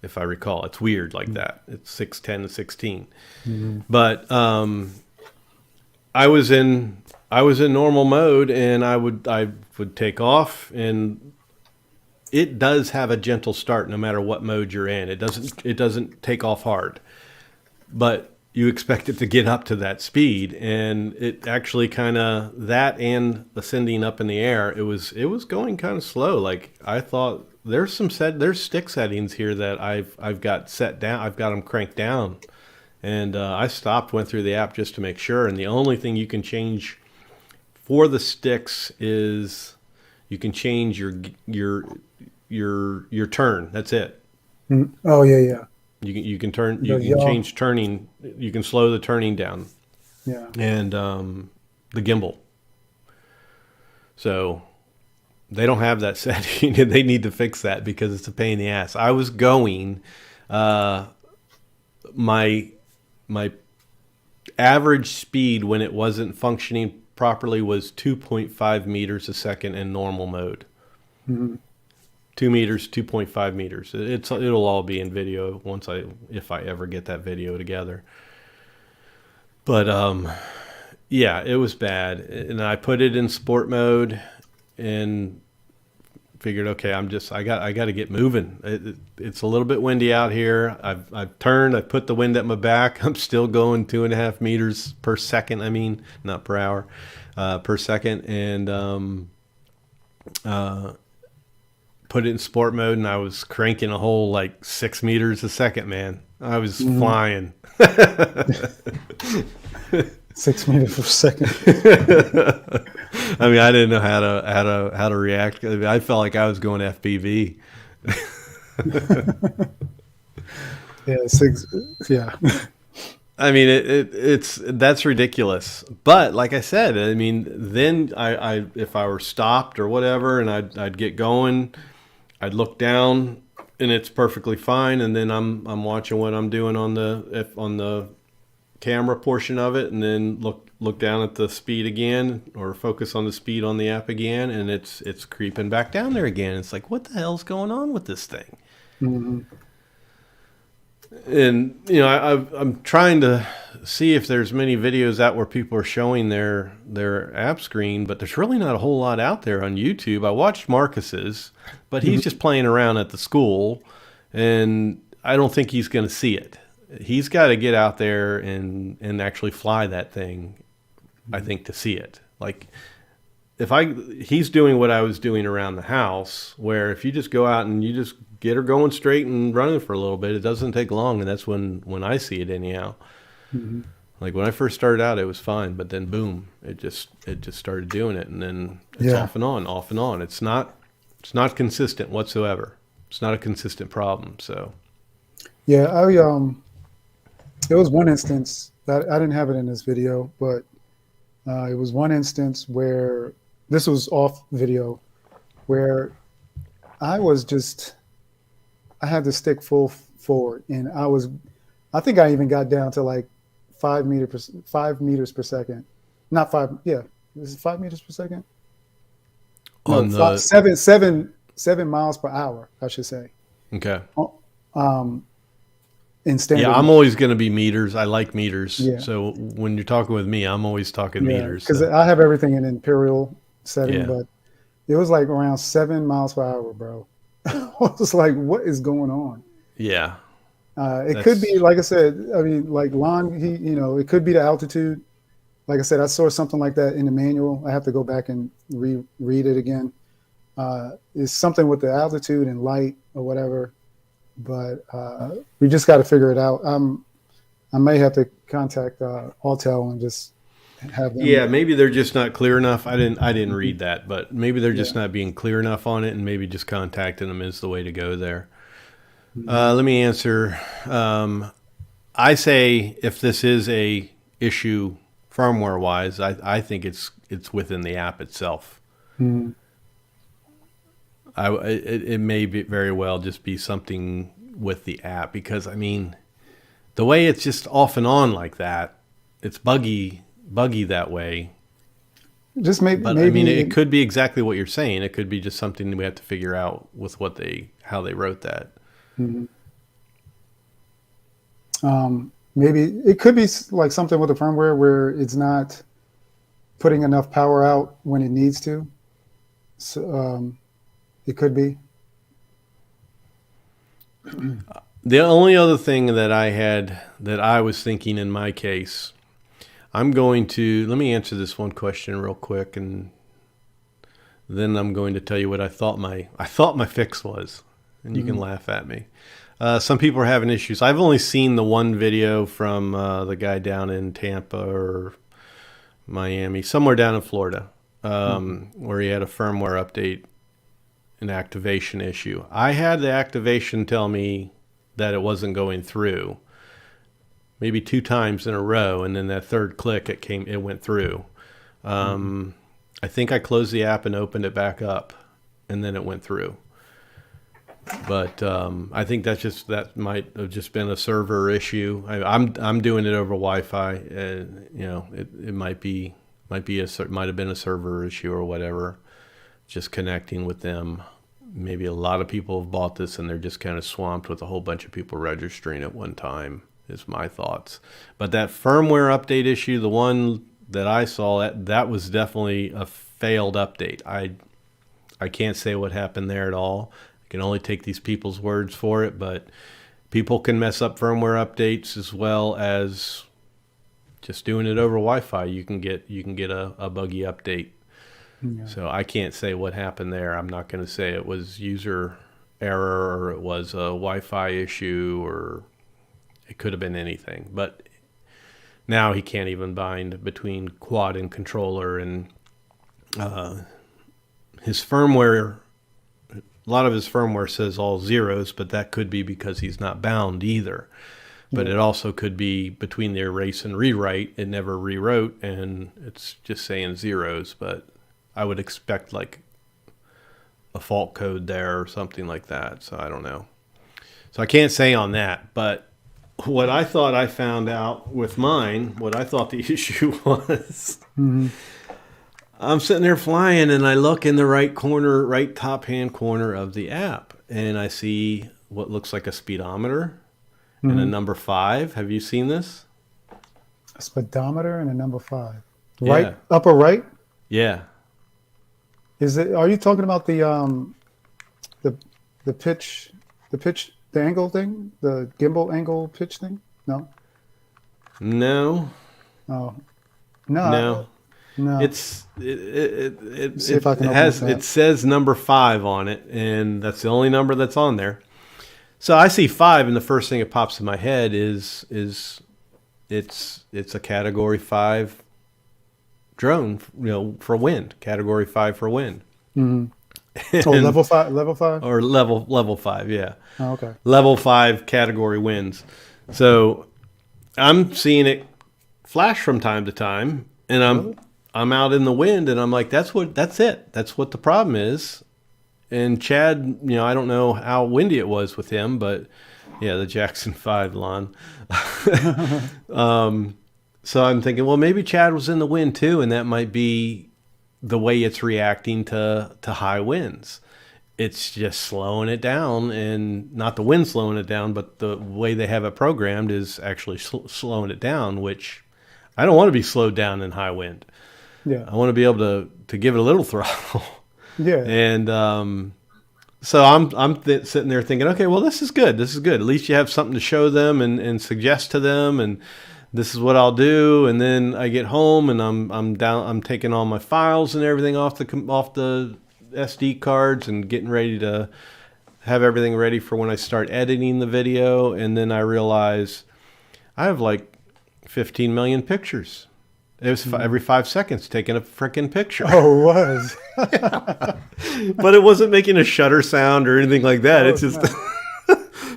If I recall, it's weird like that. It's 6, 10, and 16. Mm-hmm. But I was in normal mode, and I would take off, and it does have a gentle start no matter what mode you're in. It doesn't take off hard, but you expect it to get up to that speed, and it actually kind of, that and ascending up in the air, it was going kind of slow. Like I thought, there's stick settings here that I've got set down. I've got them cranked down, And I stopped, went through the app just to make sure. And the only thing you can change for the sticks is you can change your turn. That's it. Oh yeah. You can turn, you The can yaw. change turning. You can slow the turning down, Yeah. and the gimbal. So they don't have that setting. They need to fix that because it's a pain in the ass. I was going, my my average speed when it wasn't functioning properly was 2.5 meters a second in normal mode. Mm-hmm. 2 meters, 2.5 meters. It'll all be in video if I ever get that video together. But yeah, it was bad, and I put it in sport mode and figured, okay, I got to get moving. It's a little bit windy out here. I've turned. I put the wind at my back. I'm still going 2.5 meters per second. I mean, not per hour, per second, and put it in sport mode, and I was cranking a whole like 6 meters a second. Man, I was flying. 6 meters per second. I mean, I didn't know how to react. I felt like I was going FPV. Yeah, six. Yeah. I mean, that's ridiculous. But like I said, I mean, then I if I were stopped or whatever, and I'd get going, I'd look down, and it's perfectly fine. And then I'm watching what I'm doing on the camera portion of it, and then look down at the speed again, or focus on the speed on the app again, and it's creeping back down there again. It's like, what the hell's going on with this thing? Mm-hmm. And I'm trying to see if there's many videos out where people are showing their app screen, but there's really not a whole lot out there on YouTube. I watched Marcus's, but he's just playing around at the school, and I don't think he's going to see it. He's got to get out there and actually fly that thing, I think, to see it. Like, he's doing what I was doing around the house, where if you just go out and you just get her going straight and running for a little bit, it doesn't take long, and that's when I see it anyhow. Mm-hmm. Like when I first started out, it was fine, but then boom, it just started doing it, and then it's off and on, off and on. It's not consistent whatsoever. It's not a consistent problem. So Yeah, there was one instance that I didn't have it in this video, but it was one instance where this was off video, where I had the stick full forward, and I think I even got down to like 5 meters per second. Not five, yeah. Is it 5 meters per second? on No, the 7 miles per hour, I should say. okay, In standard. yeah, I'm always going to be meters. I like meters. Yeah. So when you're talking with me, I'm always talking meters. Because So. I have everything in imperial setting, Yeah. but it was like around 7 miles per hour, bro. I was like, what is going on? Yeah. It could be, like I said, I mean, like Lon, it could be the altitude. Like I said, I saw something like that in the manual. I have to go back and read it again. It's something with the altitude and light or whatever, but we just got to figure it out. I may have to contact Autel and just have them. Yeah, maybe they're just not clear enough. I didn't read that, but maybe they're just not being clear enough on it, and maybe just contacting them is the way to go there. Let me answer. I say if this is a issue firmware wise, I think it's within the app itself. Mm-hmm. It may be very well just be something with the app, because I mean, the way it's just off and on like that, it's buggy that way. Just maybe. But I mean, it could be exactly what you're saying. It could be just something we have to figure out with how they wrote that. Mm-hmm. Maybe it could be like something with the firmware where it's not putting enough power out when it needs to. So it could be. The only other thing that I was thinking in my case, let me answer this one question real quick, and then I'm going to tell you what I thought my fix was, and you can laugh at me. Some people are having issues. I've only seen the one video from the guy down in Tampa or Miami, somewhere down in Florida, where he had a firmware update, an activation issue. I had the activation tell me that it wasn't going through, maybe 2 times in a row, and then that third click, it went through. I think I closed the app and opened it back up, and then it went through. But I think that might have just been a server issue. I'm doing it over Wi-Fi. It might have been a server issue or whatever. Just connecting with them. Maybe a lot of people have bought this and they're just kind of swamped with a whole bunch of people registering at one time. Is my thoughts. But that firmware update issue, the one that I saw, that was definitely a failed update. I can't say what happened there at all. I can only take these people's words for it, but people can mess up firmware updates as well as just doing it over Wi-Fi. You can get a buggy update. Yeah. So I can't say what happened there. I'm not going to say it was user error or it was a Wi-Fi issue or it could have been anything. But now he can't even bind between quad and controller, and his firmware, a lot of his firmware says all zeros, but that could be because he's not bound either. But it also could be between the erase and rewrite. It never rewrote, and it's just saying zeros. But I would expect like a fault code there or something like that. So I don't know. So I can't say on that. But what I thought I found out with mine, what I thought the issue was, I'm sitting there flying and I look in the right top hand corner of the app, and I see what looks like a speedometer and a number 5. Have you seen this? A speedometer and a number 5. Right, yeah. Upper right? Yeah. Are you talking about the pitch, the angle thing, the gimbal angle pitch thing? No. No. Oh. No. No. It says number 5 on it, and that's the only number that's on there. So I see 5, and the first thing that pops in my head is it's a Category 5 drone, for wind. Category 5 for wind. Mm-hmm. Level 5, or level 5, yeah. Oh, okay. Level 5 category winds. So I'm seeing it flash from time to time, and I'm out in the wind, and I'm like, that's it. That's what the problem is. And Chad, I don't know how windy it was with him, but yeah, the Jackson 5 lawn. So I'm thinking, well, maybe Chad was in the wind too, and that might be the way it's reacting to high winds. It's just slowing it down, and not the wind slowing it down, but the way they have it programmed is actually slowing it down, which I don't want to be slowed down in high wind. Yeah, I want to be able to give it a little throttle. Yeah. And so I'm sitting there thinking, okay, well, this is good. This is good. At least you have something to show them and suggest to them, and this is what I'll do. And then I get home and I'm taking all my files and everything off the SD cards and getting ready to have everything ready for when I start editing the video. And then I realize I have like 15 million pictures. It was every 5 seconds taking a freaking picture. Oh, it was. But it wasn't making a shutter sound or anything like that. It's just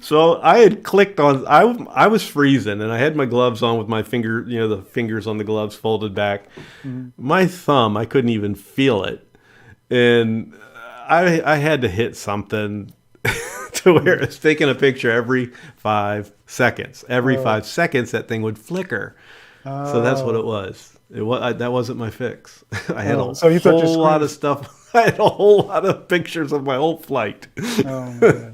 So I had clicked on, I was freezing, and I had my gloves on with my finger, the fingers on the gloves folded back. Mm-hmm. My thumb, I couldn't even feel it. And I had to hit something to where it's taking a picture every 5 seconds. Every 5 seconds, that thing would flicker. So that's what it was. That wasn't my fix. I had a whole lot of stuff. I had a whole lot of pictures of my whole flight. Oh my gosh.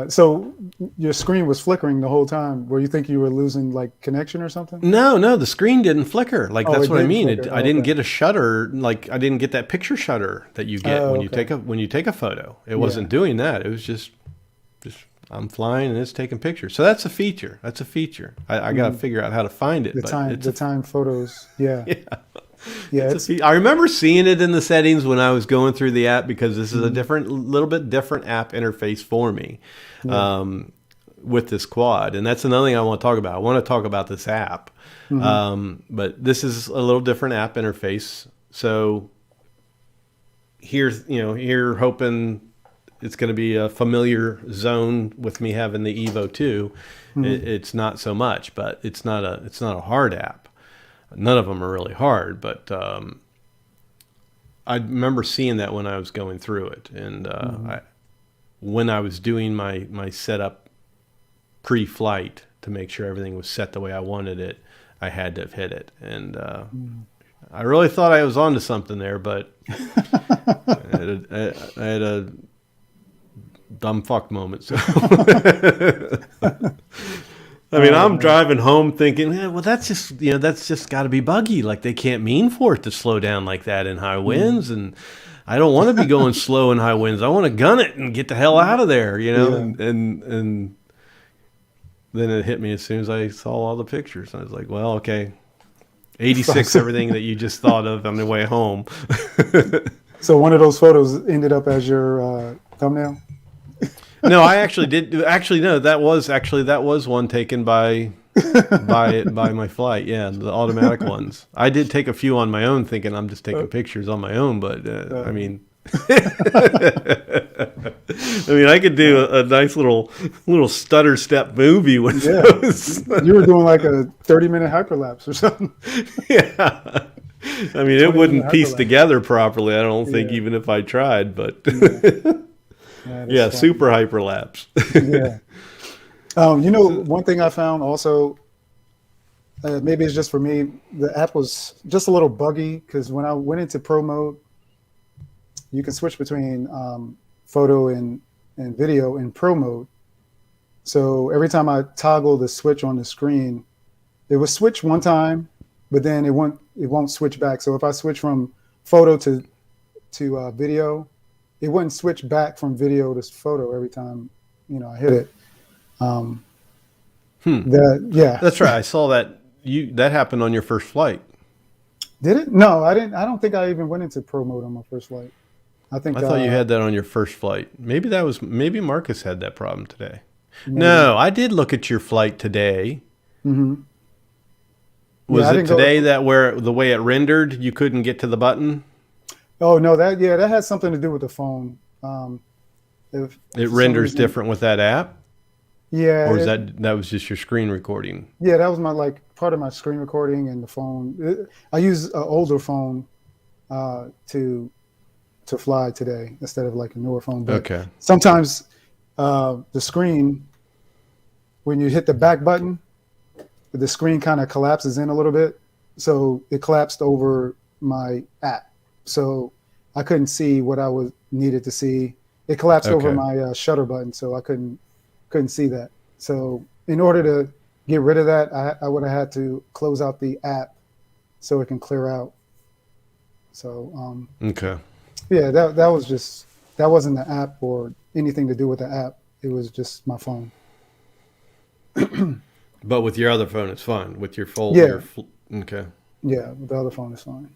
So your screen was flickering the whole time. Where you think you were losing like connection or something? No, the screen didn't flicker. Like that's what I mean. I didn't get a shutter. Like I didn't get that picture shutter that you get when you take a photo. It wasn't doing that. It was just I'm flying and it's taking pictures. So that's a feature. I got to figure out how to find it. The time photos. Yeah. Yeah. Yeah, it's I remember seeing it in the settings when I was going through the app because this is a little bit different app interface for me yeah. with this quad, and that's another thing I want to talk about. I want to talk about this app, Hmm. but this is a little different app interface. So here hoping it's going to be a familiar zone with me having the Evo 2. Hmm. It's not so much, but it's not a hard app. None of them are really hard, but I remember seeing that when I was going through it, and Hmm. when I was doing my setup pre-flight to make sure everything was set the way I wanted it, I had to have hit it, and I really thought I was onto something there, but I had a dumb fuck moment. So I mean, Oh I'm man. driving home thinking, yeah, well, that's just got to be buggy. Like they can't mean for it to slow down like that in high Hmm. winds, and I don't want to be going slow in high winds. I want to gun it and get the hell out of there, Yeah. And then it hit me as soon as I saw all the pictures. I was like, well, okay, 86, everything that you just thought of on the way home. So one of those photos ended up as your thumbnail. No, I actually did. Actually, no, that was one taken by my flight. Yeah, the automatic ones. I did take a few on my own, thinking I'm just taking Uh, pictures on my own. But I uh, mean, I could do a nice little stutter step movie with yeah, those. you were doing like a 30-minute hyperlapse or something. Yeah. I mean, it 20-minute wouldn't piece hyperlapse. together properly. I don't think, Yeah, even if I tried. But yeah, yeah, that's yeah, funny. super hyperlapse. Yeah. One thing I found also, maybe it's just for me, the app was just a little buggy because when I went into pro mode, you can switch between photo and video in pro mode. So every time I toggle the switch on the screen, it will switch one time, but then it won't switch back. So if I switch from photo to video, it wouldn't switch back from video to photo every time I hit it. Um, Hmm. that yeah, That's right. I saw that happened on your first flight. did it? No, I didn't. I don't think I even went into pro mode on my first flight. I think I thought you had that on your first flight. Maybe Marcus had that problem today. maybe. No, I did look at your flight today. Hmm. Yeah, Was I it didn't go. today that where the way it rendered, you couldn't get to the button? Oh no, that has something to do with the phone. If It for some renders reason, different with that app, yeah, or is that was just your screen recording? yeah, that was my like part of my screen recording and the phone. I use an older phone to fly today instead of like a newer phone. But Okay. sometimes the screen, when you hit the back button, the screen kind of collapses in a little bit. So it collapsed over my app. So I couldn't see what I was needed to see. It collapsed over Okay. my shutter button, so I couldn't see that. So in order to get rid of that, I would have had to close out the app so it can clear out. So Okay. yeah, that wasn't the app or anything to do with the app. It was just my phone. But with your other phone, it's fine. With your Yeah, okay. yeah, the other phone is fine.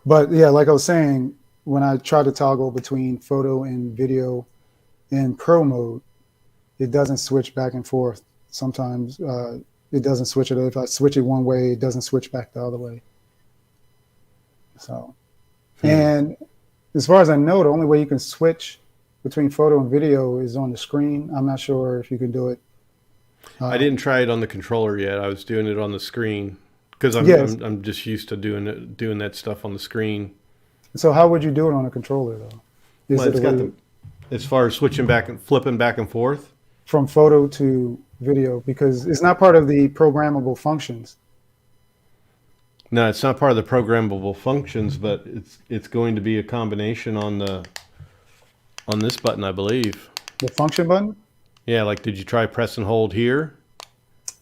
But yeah, like I was saying, when I try to toggle between photo and video in pro mode, it doesn't switch back and forth. Sometimes it doesn't switch it. If I switch it one way, it doesn't switch back the other way. So, Hmm. and as far as I know, the only way you can switch between photo and video is on the screen. I'm not sure if you can do it. I Um, didn't try it on the controller yet. I was doing it on the screen because I'm, yes. I'm I'm just used to doing that stuff on the screen. So how would you do it on a controller though? Is Well, it it's a got way the as far as switching back and flipping back and forth. from photo to video? Because it's not part of the programmable functions. No, it's not part of the programmable functions, but it's going to be a combination on this button, I believe. The function button? Yeah, like did you try press and hold here?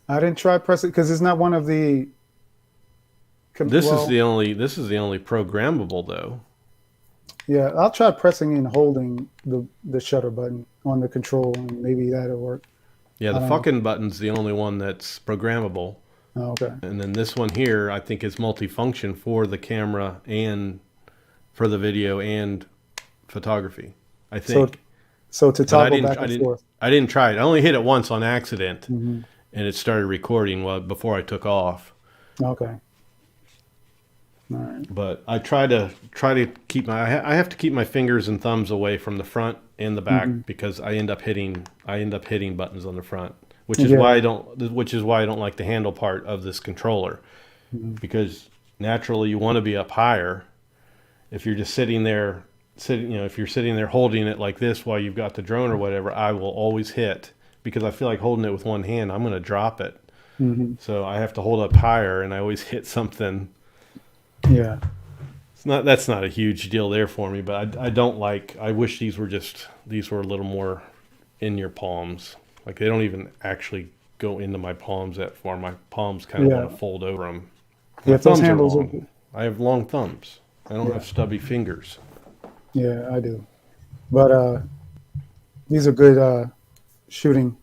I didn't try press it because it's not one of the. Well, This is the only programmable though. yeah, I'll try pressing and holding the shutter button on the control, and maybe that'll work. Yeah, I the don't know. fucking button's the only one that's programmable. Oh, okay. And then this one here, I think is multifunction for the camera and for the video and photography, I So think. so to But toggle back and forth. I didn't try it. I only hit it once on accident, Hmm. and it started recording before I took off. Okay. All right. But I try to keep I have to keep my fingers and thumbs away from the front and the Hmm. back because I end up hitting buttons on the front, Yeah. which is why I don't like the handle part of this controller, Hmm. because naturally you want to be up higher. If you're just if you're sitting there holding it like this while you've got the drone or whatever, I will always hit, because I feel like holding it with one hand, I'm going to drop it. Hmm. So I have to hold up higher, and I always hit something. Yeah. That's not a huge deal there for me, but I don't like. I wish these were a little more in your palms. Like they don't even actually go into my palms that far. My palms kind of Yeah. want to fold over them. Yeah. My If those thumbs are handles are, long. I have long thumbs. I don't yeah. have stubby fingers. Yeah, I do. But these are good shooting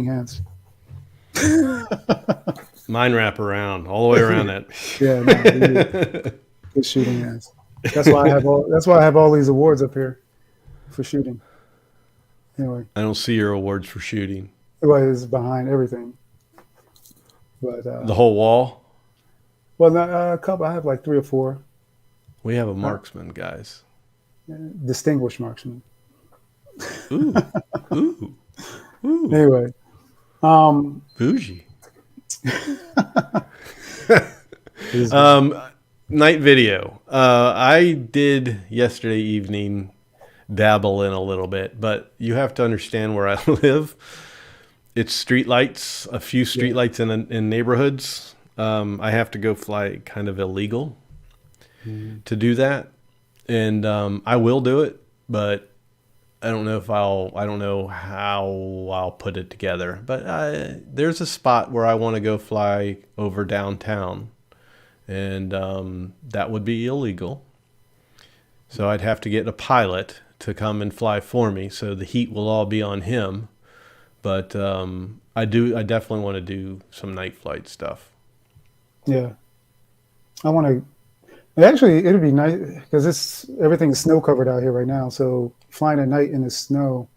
hands. Mine wrap around all the way around that. Yeah, no, these are good shooting hands. That's why I have all these awards up here for shooting. Anyway, I don't see your awards for shooting. it is behind everything. But The whole wall. well, not, a couple. I have like three or four We have a uh, marksman, guys. distinguished marksmen. Ooh, ooh, ooh, Anyway, um, bougie. it is good. Night video. I did yesterday evening dabble in a little bit, but you have to understand where I live. It's street lights, a few street Yeah. lights in neighborhoods. I have to go fly kind of illegal Mhm. to do that, and I will do it, but I don't know how I'll put it together. But there's a spot where I want to go fly over downtown, and that would be illegal. So I'd have to get a pilot to come and fly for me. So the heat will all be on him. But I definitely want to do some night flight stuff. Yeah, I want to. Actually, it'd be nice because everything's snow covered out here right now. So flying at night in the snow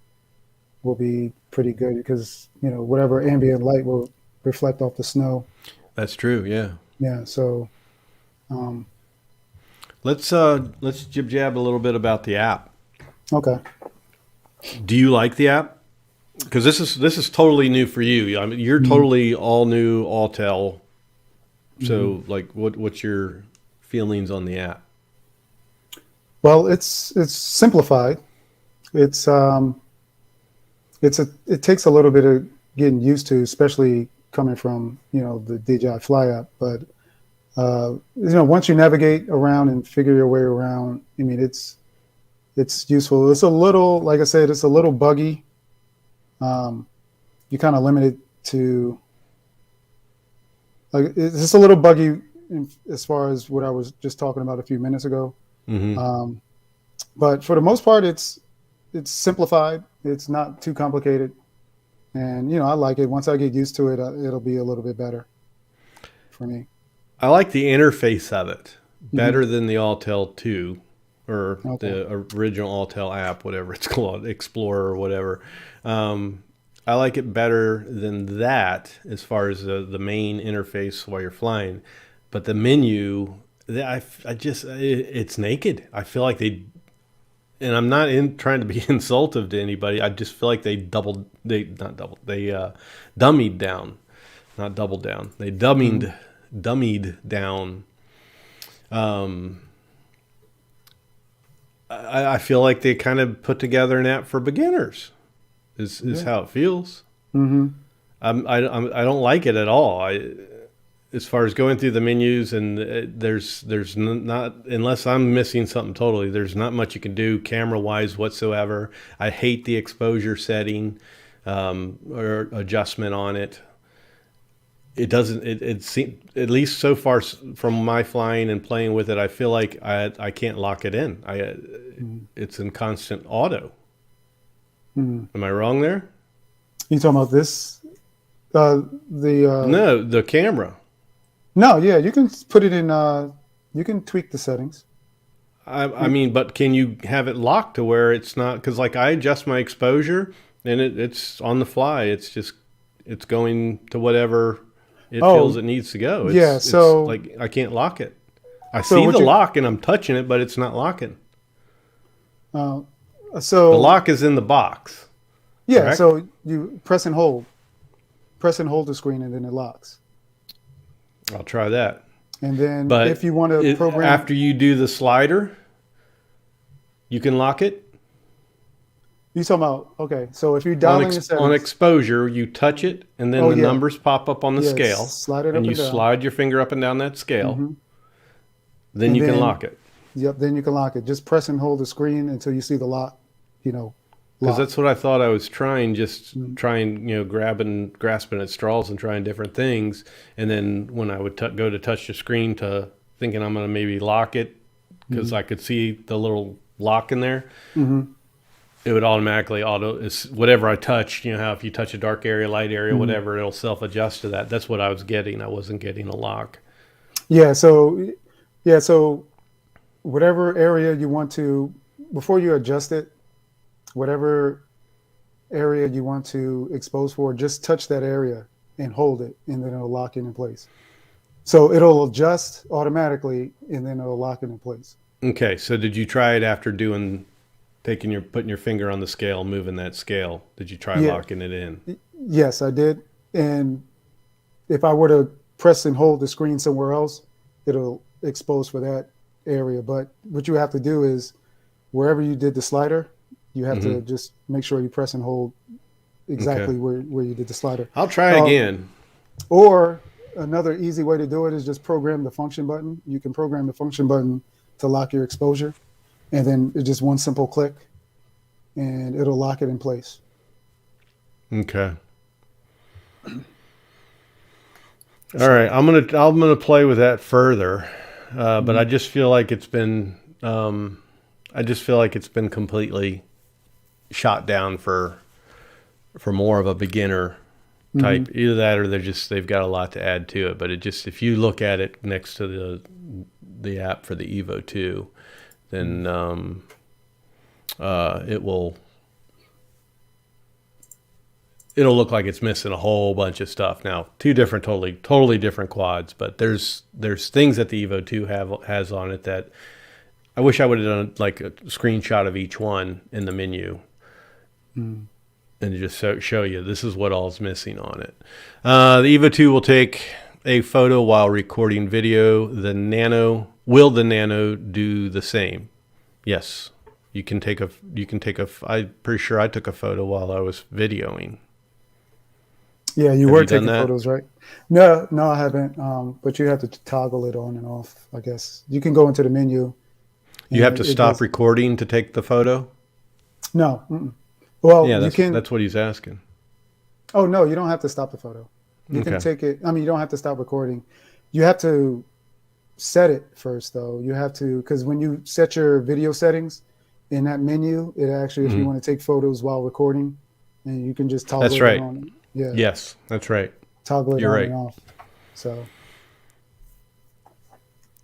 will be pretty good because whatever ambient light will reflect off the snow. That's true. Yeah. Yeah. So um, Let's jib jab a little bit about the app. okay. Do you like the app? Because this is totally new for you. I mean, you're Mhm. totally all new Autel. Mhm. So, like, what's your feelings on the app? Well, it's simplified. It's it takes a little bit of getting used to, especially coming from the DJI Fly app. But once you navigate around and figure your way around, I mean, it's useful. It's a little, like I said, it's a little buggy. You're kind of limited to, like, it's just a little buggy as far as what I was just talking about a few minutes ago. Mm-hmm. Um, but for the most part, it's simplified. It's not too complicated, and I like it. Once I get used to it, it'll be a little bit better for me. I like the interface of it Hmm. better than the Autel 2 or Okay. the original Autel app, whatever it's called, Explorer or whatever. I like it better than that as far as the main interface while you're flying. But the menu, it's naked. I feel like and I'm not trying to be insultive to anybody. I just feel like they dummied down, not doubled down. They Hmm. dummied down. Um, I feel like they kind of put together an app for beginners. Is Yeah. how it feels. Hmm. I don't like it at all. As far as going through the menus, and there's not, unless I'm missing something totally, there's not much you can do camera wise whatsoever. I hate the exposure setting or adjustment on it. It doesn't. It seems, at least so far from my flying and playing with it, I feel like I can't lock it in. It's in constant auto. Hmm. Am I wrong there? You talking about this? The No, the camera. no, yeah, you can put it in. You can tweak the settings. I mean, but can you have it locked to where it's not? Because like I adjust my exposure and it's on the fly. It's going to whatever it feels Oh, it needs to go. yeah. It's like I can't lock it. I So see what the you lock and I'm touching it, but it's not locking. uh, The so lock is in the box, yeah, correct? so you press and hold the screen, and then it locks. I'll try that. And then if But you want to program, after you do the slider, you can lock it. you talking about okay. So if you're On dialing the on settings, exposure, you touch it, and then oh the yeah, numbers pop up on the yeah, scale, slide it and up you and down, slide your finger up and down that scale. hmm Then and you can then lock it. yep, then you can lock it. Just press and hold the screen until you see the lock, you know, Because lock. that's what I thought I was trying, just Mm-hmm. trying, grasping at straws and trying different things. And then when I would go to touch the screen to thinking I'm going to maybe lock it because I could see the little lock in there, Mm-hmm. it would automatically whatever I touch, how if you touch a dark area, light area, Mm-hmm. whatever, it'll self adjust to that. That's what I was getting. I wasn't getting a lock. Yeah, so whatever area you want to, before you adjust it, whatever area you want to expose for, just touch that area and hold it, and then it'll lock it in place. So it'll adjust automatically, and then it'll lock it in place. Okay, so did you try it after putting your finger on the scale, moving that scale? Did you try Yeah, locking it in? yes, I did. And if I were to press and hold the screen somewhere else, it'll expose for that area. But what you have to do is wherever you did the slider, you have Hmm. to just make sure you press and hold Okay. exactly where you did the slider. I'll try Um, again. or another easy way to do it is just program the function button. You can program the function button to lock your exposure, and then it's just one simple click, and it'll lock it in place. Okay. All right. So, I'm gonna play with that further, but mhm, I just feel like it's been completely shot down for more of a beginner type. mhm. Either that or they've got a lot to add to it. But if you look at it next to the app for the Evo 2, then it will it'll look like it's missing a whole bunch of stuff. Now, two different, totally different quads, but there's things that the Evo 2 has on it that I wish I would have done like a screenshot of each one in the menu Mm. and just show you this is what all's missing on it. The Evo 2 will take a photo while recording video. Will the Nano do the same? Yes. I'm pretty sure I took a photo while I was videoing. Yeah, you Have were you done taking that? photos, right? No, no, I haven't. But you have to toggle it on and off, I guess. You can go into the menu, You and have to it stop does. recording to take the photo? No. Mm-mm. Well, Yeah, you can. that's what he's asking. Oh no, you don't have to stop the photo. You can Okay. take it. I mean, you don't have to stop recording. You have to set it first, though. You have to, because when you set your video settings in that menu, it actually, if you Hmm. want to take photos while recording, and you can just toggle That's it right. on. Yeah, Yes, that's right. toggle it You're on right. and off. So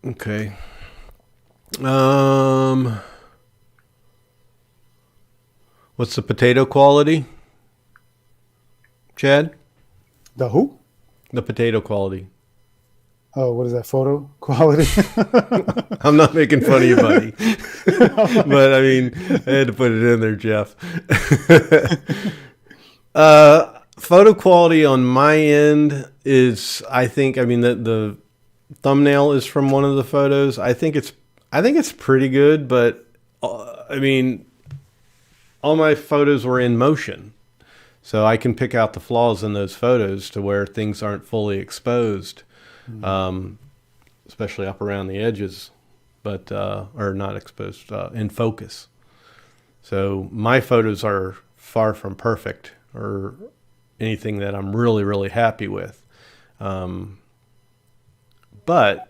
Okay. Um, what's the potato quality, Chad? the who? The potato quality. Oh, what is that photo quality? I'm not making fun of you, buddy. But I mean, I had to put it in there, Jeff. Photo quality on my end is, I mean, the thumbnail is from one of the photos. I think it's pretty good, but I mean, all my photos were in motion. So I can pick out the flaws in those photos to where things aren't fully exposed, um, especially up around the edges, but or not exposed in focus. So my photos are far from perfect or anything that I'm really happy with, but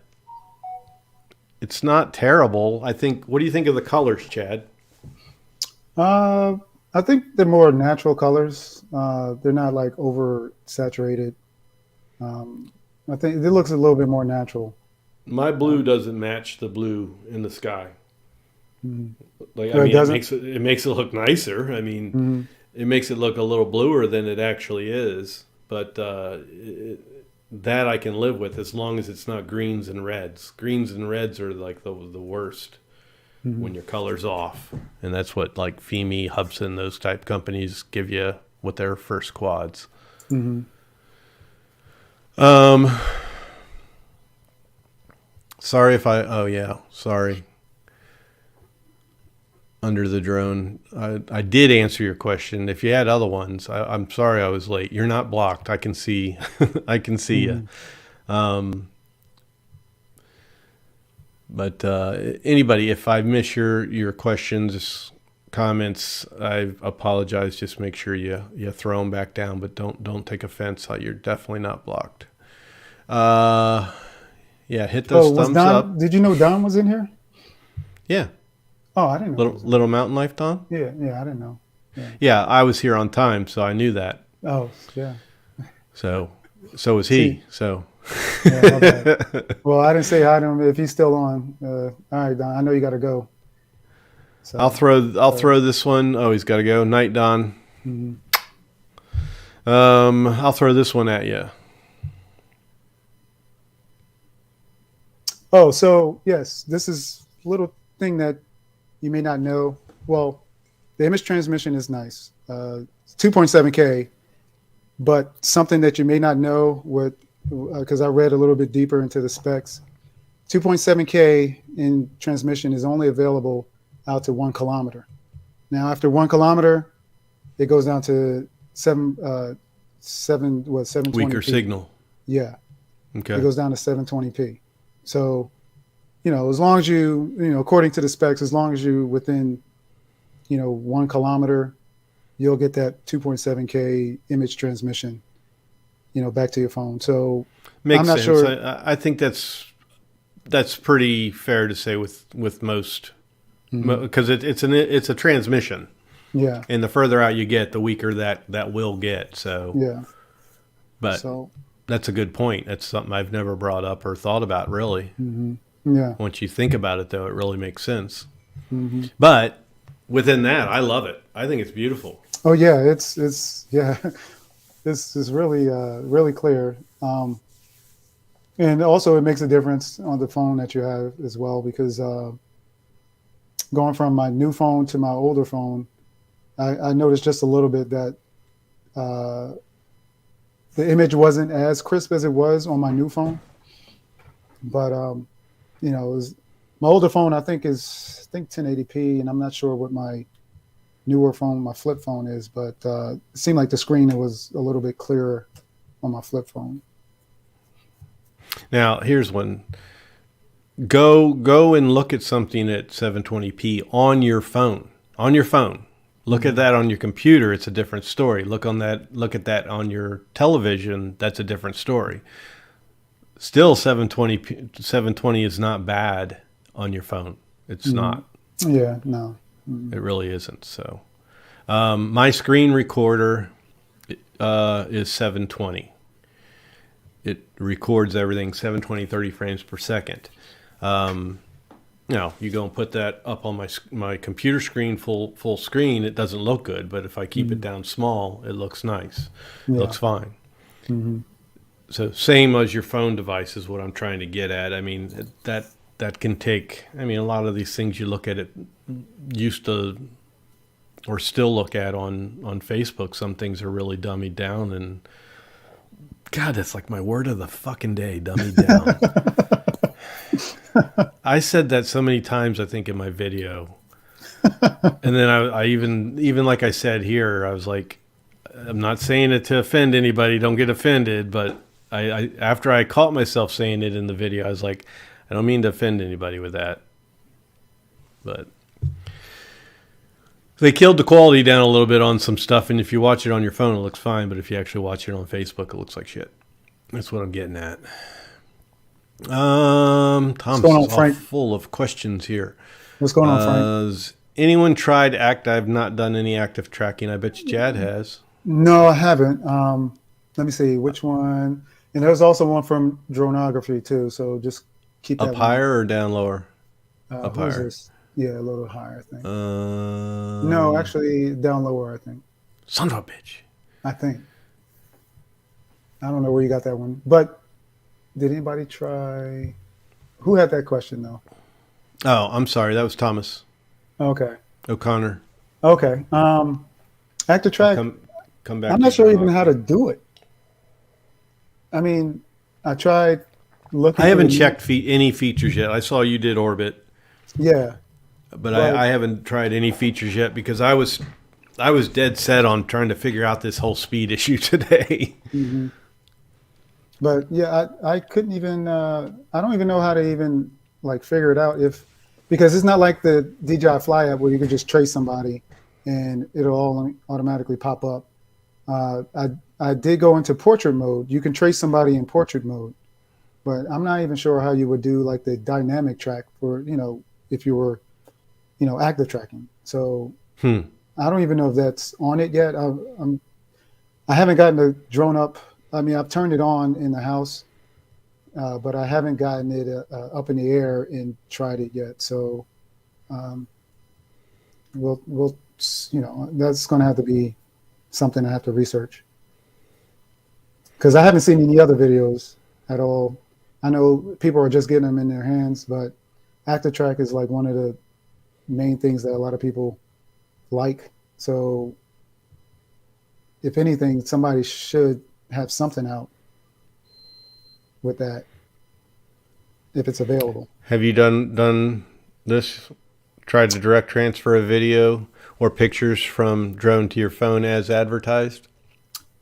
it's not terrible. I think. What do you think of the colors, Chad? uh, I think they're more natural colors. They're not like over saturated. I think it looks a little bit more natural. My blue doesn't match the blue in the sky. Mhm. Like, I It mean, doesn't. it makes it look nicer. I mean, Hmm. it makes it look a little bluer than it actually is. But that I can live with as long as it's not greens and reds. Greens and reds are like the worst Hmm. when your color's off, and that's what like Femi, Hubson, those type companies give you with their first quads. Hmm. Um, sorry if I. Oh yeah, sorry. Under the drone, I did answer your question. If you had other ones, I'm sorry I was late. You're not blocked. I can see. I can see you. Hmm. Um, but anybody, if I miss your questions, comments, I apologize. Just make sure you throw them back down, but don't take offense. You're definitely not blocked. Uh, yeah, hit Oh, those was thumbs Don? up. Did you know Don was in here? Yeah, Oh, I didn't know he was in little mountain life, Don. here. Yeah, yeah, I didn't know. Yeah. Yeah, I was here on time, so I knew that. Oh, yeah. So was See, he. So yeah, my bad. Well, I didn't say hi to him. If he's still on, all right, Don. I know you got to go. So, I'll uh, throw this one. Oh, he's got to go. Night, Don. mhm. I'll throw this one at you. Oh, so yes, this is a little thing that you may not know. Well, the image transmission is nice, 2.7K, but something that you may not know what, because I read a little bit deeper into the specs. 2.7K in transmission is only available out to 1 kilometer. Now, after 1 kilometer, it goes down to 720p. Weaker signal. Yeah, it Okay. goes down to 720p. So, as long as according to the specs, as long as you within, 1 kilometer, you'll get that 2.7K image transmission, back to your phone. So I'm Makes not sense. sure. I think that's pretty fair to say with most, Mhm. because it's a transmission, Yeah, and the further out you get, the weaker that will get. So, yeah. but So, that's a good point. That's something I've never brought up or thought about really. hmm, yeah. Once you think about it, though, it really makes sense. Hmm. But within that, I love it. I think it's beautiful. Oh yeah, it's yeah, this is really really clear. And also it makes a difference on the phone that you have as well, because going from my new phone to my older phone, I noticed just a little bit that uh, the image wasn't as crisp as it was on my new phone. But it was, my older phone I think 1080p, and I'm not sure what my newer phone, my flip phone is, but it seemed like the screen was a little bit clearer on my flip phone. Now, here's one. Go and look at something at 720p on your phone. On your phone. Look at that on your computer, it's a different story. Look at that on your television, that's a different story. Still 720 is not bad on your phone. It's not. Yeah, no. It really isn't. So, my screen recorder is 720. It records everything 720, 30 frames per second. You go and put that up on my computer screen full screen, it doesn't look good. But if I keep it down small, it looks nice. It Yeah. looks fine. Hmm. So same as your phone device is what I'm trying to get at. I mean that can take. I mean, a lot of these things you look at it used to or still look at on Facebook. Some things are really dummied down, and God, that's like my word of the fucking day, dummied down. I said that so many times, I think, in my video. And then I even like I said here, I was like, I'm not saying it to offend anybody. Don't get offended. But I after I caught myself saying it in the video, I was like, I don't mean to offend anybody with that. But they killed the quality down a little bit on some stuff. And if you watch it on your phone, it looks fine. But if you actually watch it on Facebook, it looks like shit. That's what I'm getting at. Tom's going on, is all Frank? full of questions here. What's going on, Frank? anyone tried I've not done any active tracking. I bet you Chad has. No, I haven't. Let me see which one. And there's also one from Dronography too. So just keep that Up one. higher or down lower? Up Who's higher. this? Yeah, a little higher, I think. No, Um, actually, down lower, I think. Son of a bitch. I think. I don't know where you got that one. But did anybody try? Who had that question though? Oh, I'm sorry. That was Thomas Okay. O'Connor. Okay. Active I'll track. come back I'm to not sure even how to Dronography. do it. I mean, I tried looking I for haven't the. checked any features yet. I saw you did Orbit, Yeah, but but I haven't tried any features yet because I was dead set on trying to figure out this whole speed issue today. mhm. But yeah, I couldn't even. I don't even know how to even like figure it out if because it's not like the DJI Fly app where you could just trace somebody and it'll all automatically pop up. I did go into portrait mode. You can trace somebody in portrait mode, but I'm not even sure how you would do like the dynamic track for if you were active tracking. So Hmm. I don't even know if that's on it yet. I haven't gotten the drone up. I mean, I've turned it on in the house, but I haven't gotten it up in the air and tried it yet. So um, we'll that's going to have to be something I have to research because I haven't seen any other videos at all. I know people are just getting them in their hands, but active track is like one of the main things that a lot of people like. So if anything, somebody should have something out with that if it's available. Have you done this? Tried to direct transfer a video or pictures from drone to your phone as advertised?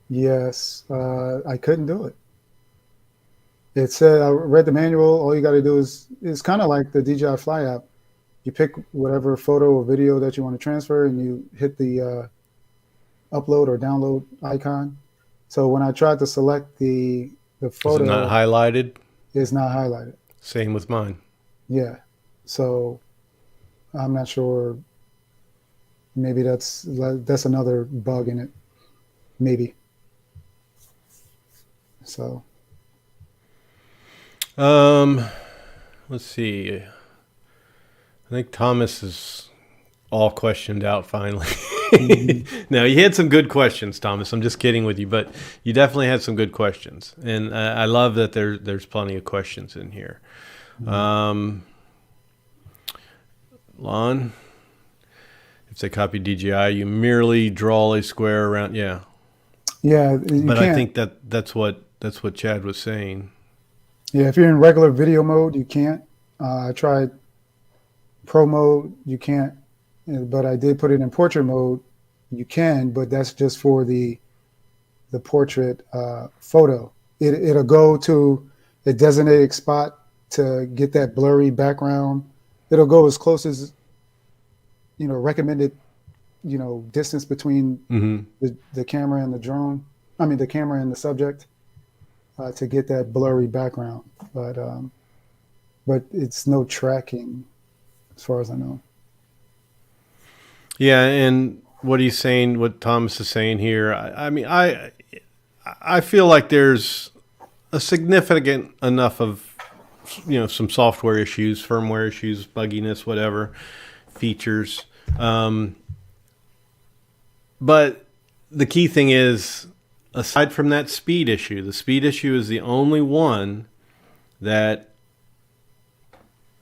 Yes, I couldn't do it. It said I read the manual. All you got to do is it's kind of like the DJI Fly app. You pick whatever photo or video that you want to transfer, and you hit the upload or download icon. So when I tried to select the Is it not photo, highlighted? it's not highlighted. Same with mine. Yeah, so I'm not sure. Maybe that's another bug in it. Maybe so. Um, let's see. I think Thomas is all questioned out finally. Mhm. No, you had some good questions, Thomas. I'm just kidding with you, but you definitely had some good questions, and I love that there's plenty of questions in here. Mhm. Um, Lon, if they copy DJI, you merely draw a square around. Yeah, Yeah, you but I can't. think that's what Chad was saying. Yeah, if you're in regular video mode, you can't. I tried pro mode, you can't. But I did put it in portrait mode. You can, but that's just for the portrait photo. It'll go to a designated spot to get that blurry background. It'll go as close as recommended distance between Hmm. the camera and the drone. I mean the camera and the subject to get that blurry background. But it's no tracking as far as I know. Yeah, and what he's saying, what Thomas is saying here, I mean, I feel like there's a significant enough of some software issues, firmware issues, bugginess, whatever features. Um, but the key thing is, aside from that speed issue, the speed issue is the only one that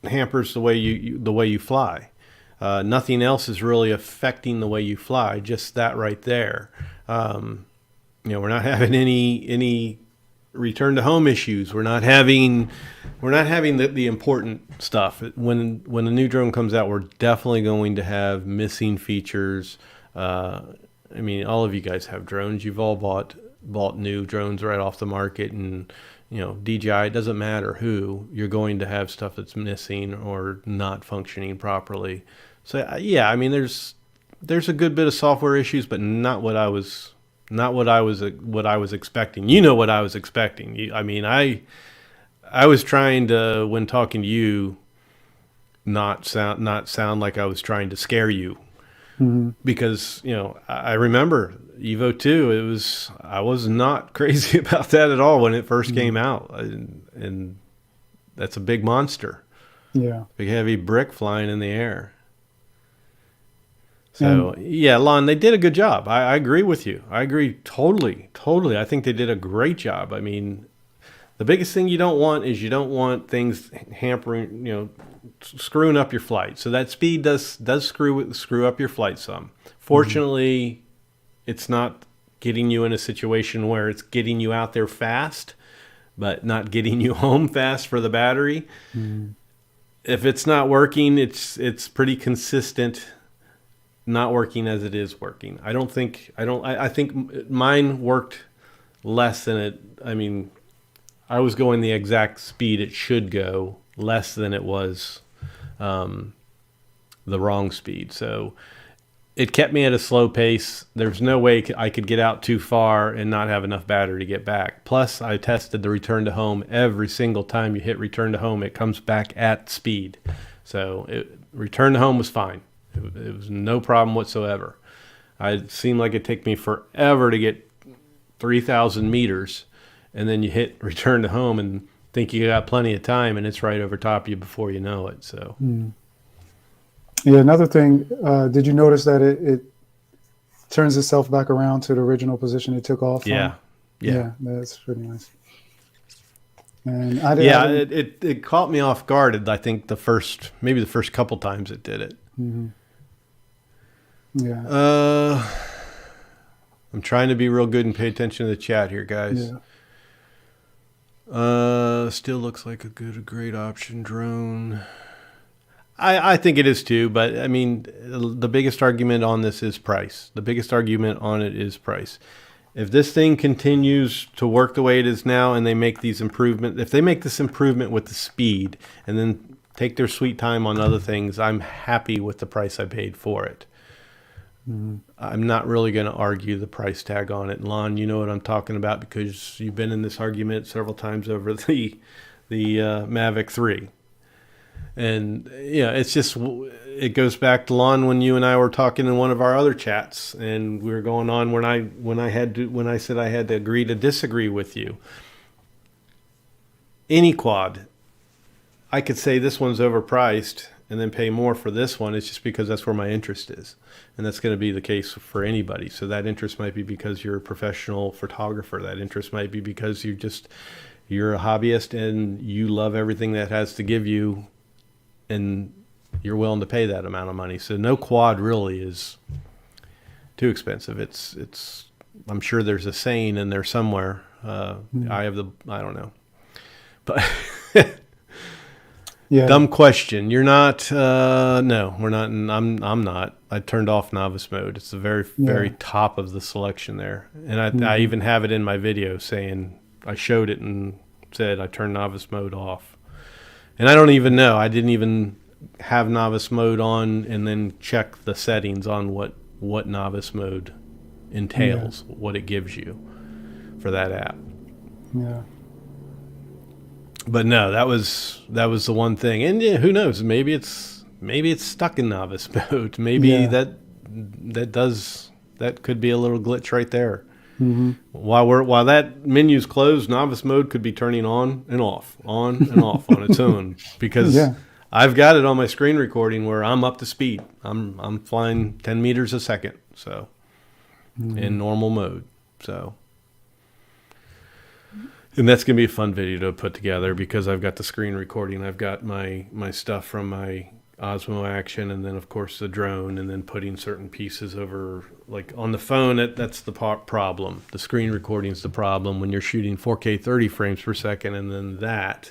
hampers the way you fly. Nothing else is really affecting the way you fly. Just that right there. We're not having any return to home issues. We're not having the important stuff. When a new drone comes out, we're definitely going to have missing features. I mean, all of you guys have drones. You've all bought new drones right off the market, and DJI, it doesn't matter who, you're going to have stuff that's missing or not functioning properly. So yeah, I mean, there's a good bit of software issues, but what I was expecting. You know what I was expecting. I mean, I was trying to, when talking to you, not sound like I was trying to scare you. Mm-hmm. Because, I remember Evo 2, I was not crazy about that at all when it first came out. And that's a big monster. Yeah. Big heavy brick flying in the air. So, yeah, Lon, they did a good job. I agree with you. I agree totally. I think they did a great job. I mean, the biggest thing you don't want is you don't want things hampering, screwing up your flight. So that speed does screw up your flight some. Fortunately, it's not getting you in a situation where it's getting you out there fast, but not getting you home fast for the battery. If it's not working, it's pretty consistent not working as it is working. I think mine worked less than it. I mean, I was going the exact speed it should go, less than it was the wrong speed. So it kept me at a slow pace. There's no way I could get out too far and not have enough battery to get back. Plus, I tested the return to home. Every single time you hit return to home, it comes back at speed. So return to home was fine. It was no problem whatsoever. It seemed like it'd take me forever to get 3,000 meters, and then you hit return to home and think you got plenty of time, and it's right over top of you before you know it. So, yeah. Another thing, did you notice that it turns itself back around to the original position it took off from? Yeah, that's pretty nice. And it caught me off guard. I think the first couple times it did it. Yeah. I'm trying to be real good and pay attention to the chat here, guys. Still looks like a great option drone. I think it is too, but I mean, the biggest argument on this is price. The biggest argument on it is price. If this thing continues to work the way it is now, and they make these improvements, if they make this improvement with the speed, and then take their sweet time on other things, I'm happy with the price I paid for it. I'm not really going to argue the price tag on it. Lon, you know what I'm talking about because you've been in this argument several times over the Mavic 3. And yeah, it's just, it goes back to Lon when you and I were talking in one of our other chats, and we were going on when I said I had to agree to disagree with you. Any quad, I could say this one's overpriced and then pay more for this one. It's just because that's where my interest is. And that's going to be the case for anybody. So that interest might be because you're a professional photographer. That interest might be because you're a hobbyist and you love everything that has to give you, and you're willing to pay that amount of money. So no quad really is too expensive. It's I'm sure there's a saying in there somewhere. I don't know. But yeah. Dumb question. You're not. No, we're not. I'm not. I turned off novice mode. It's the very top of the selection there, and I even have it in my video saying I showed it and said I turned novice mode off. And I don't even know. I didn't even have novice mode on and then check the settings on what novice mode entails, what it gives you for that app. Yeah. But no, that was the one thing. And yeah, who knows? Maybe it's stuck in novice mode. Maybe that could be a little glitch right there. Mm-hmm. While that menu's closed, novice mode could be turning on and off on its own, because I've got it on my screen recording where I'm up to speed. I'm flying 10 meters a second, so in normal mode. So. And that's going to be a fun video to put together because I've got the screen recording. I've got my stuff from my Osmo Action, and then, of course, the drone, and then putting certain pieces over. Like on the phone, that's the problem. The screen recording is the problem when you're shooting 4K 30 frames per second, and then they'll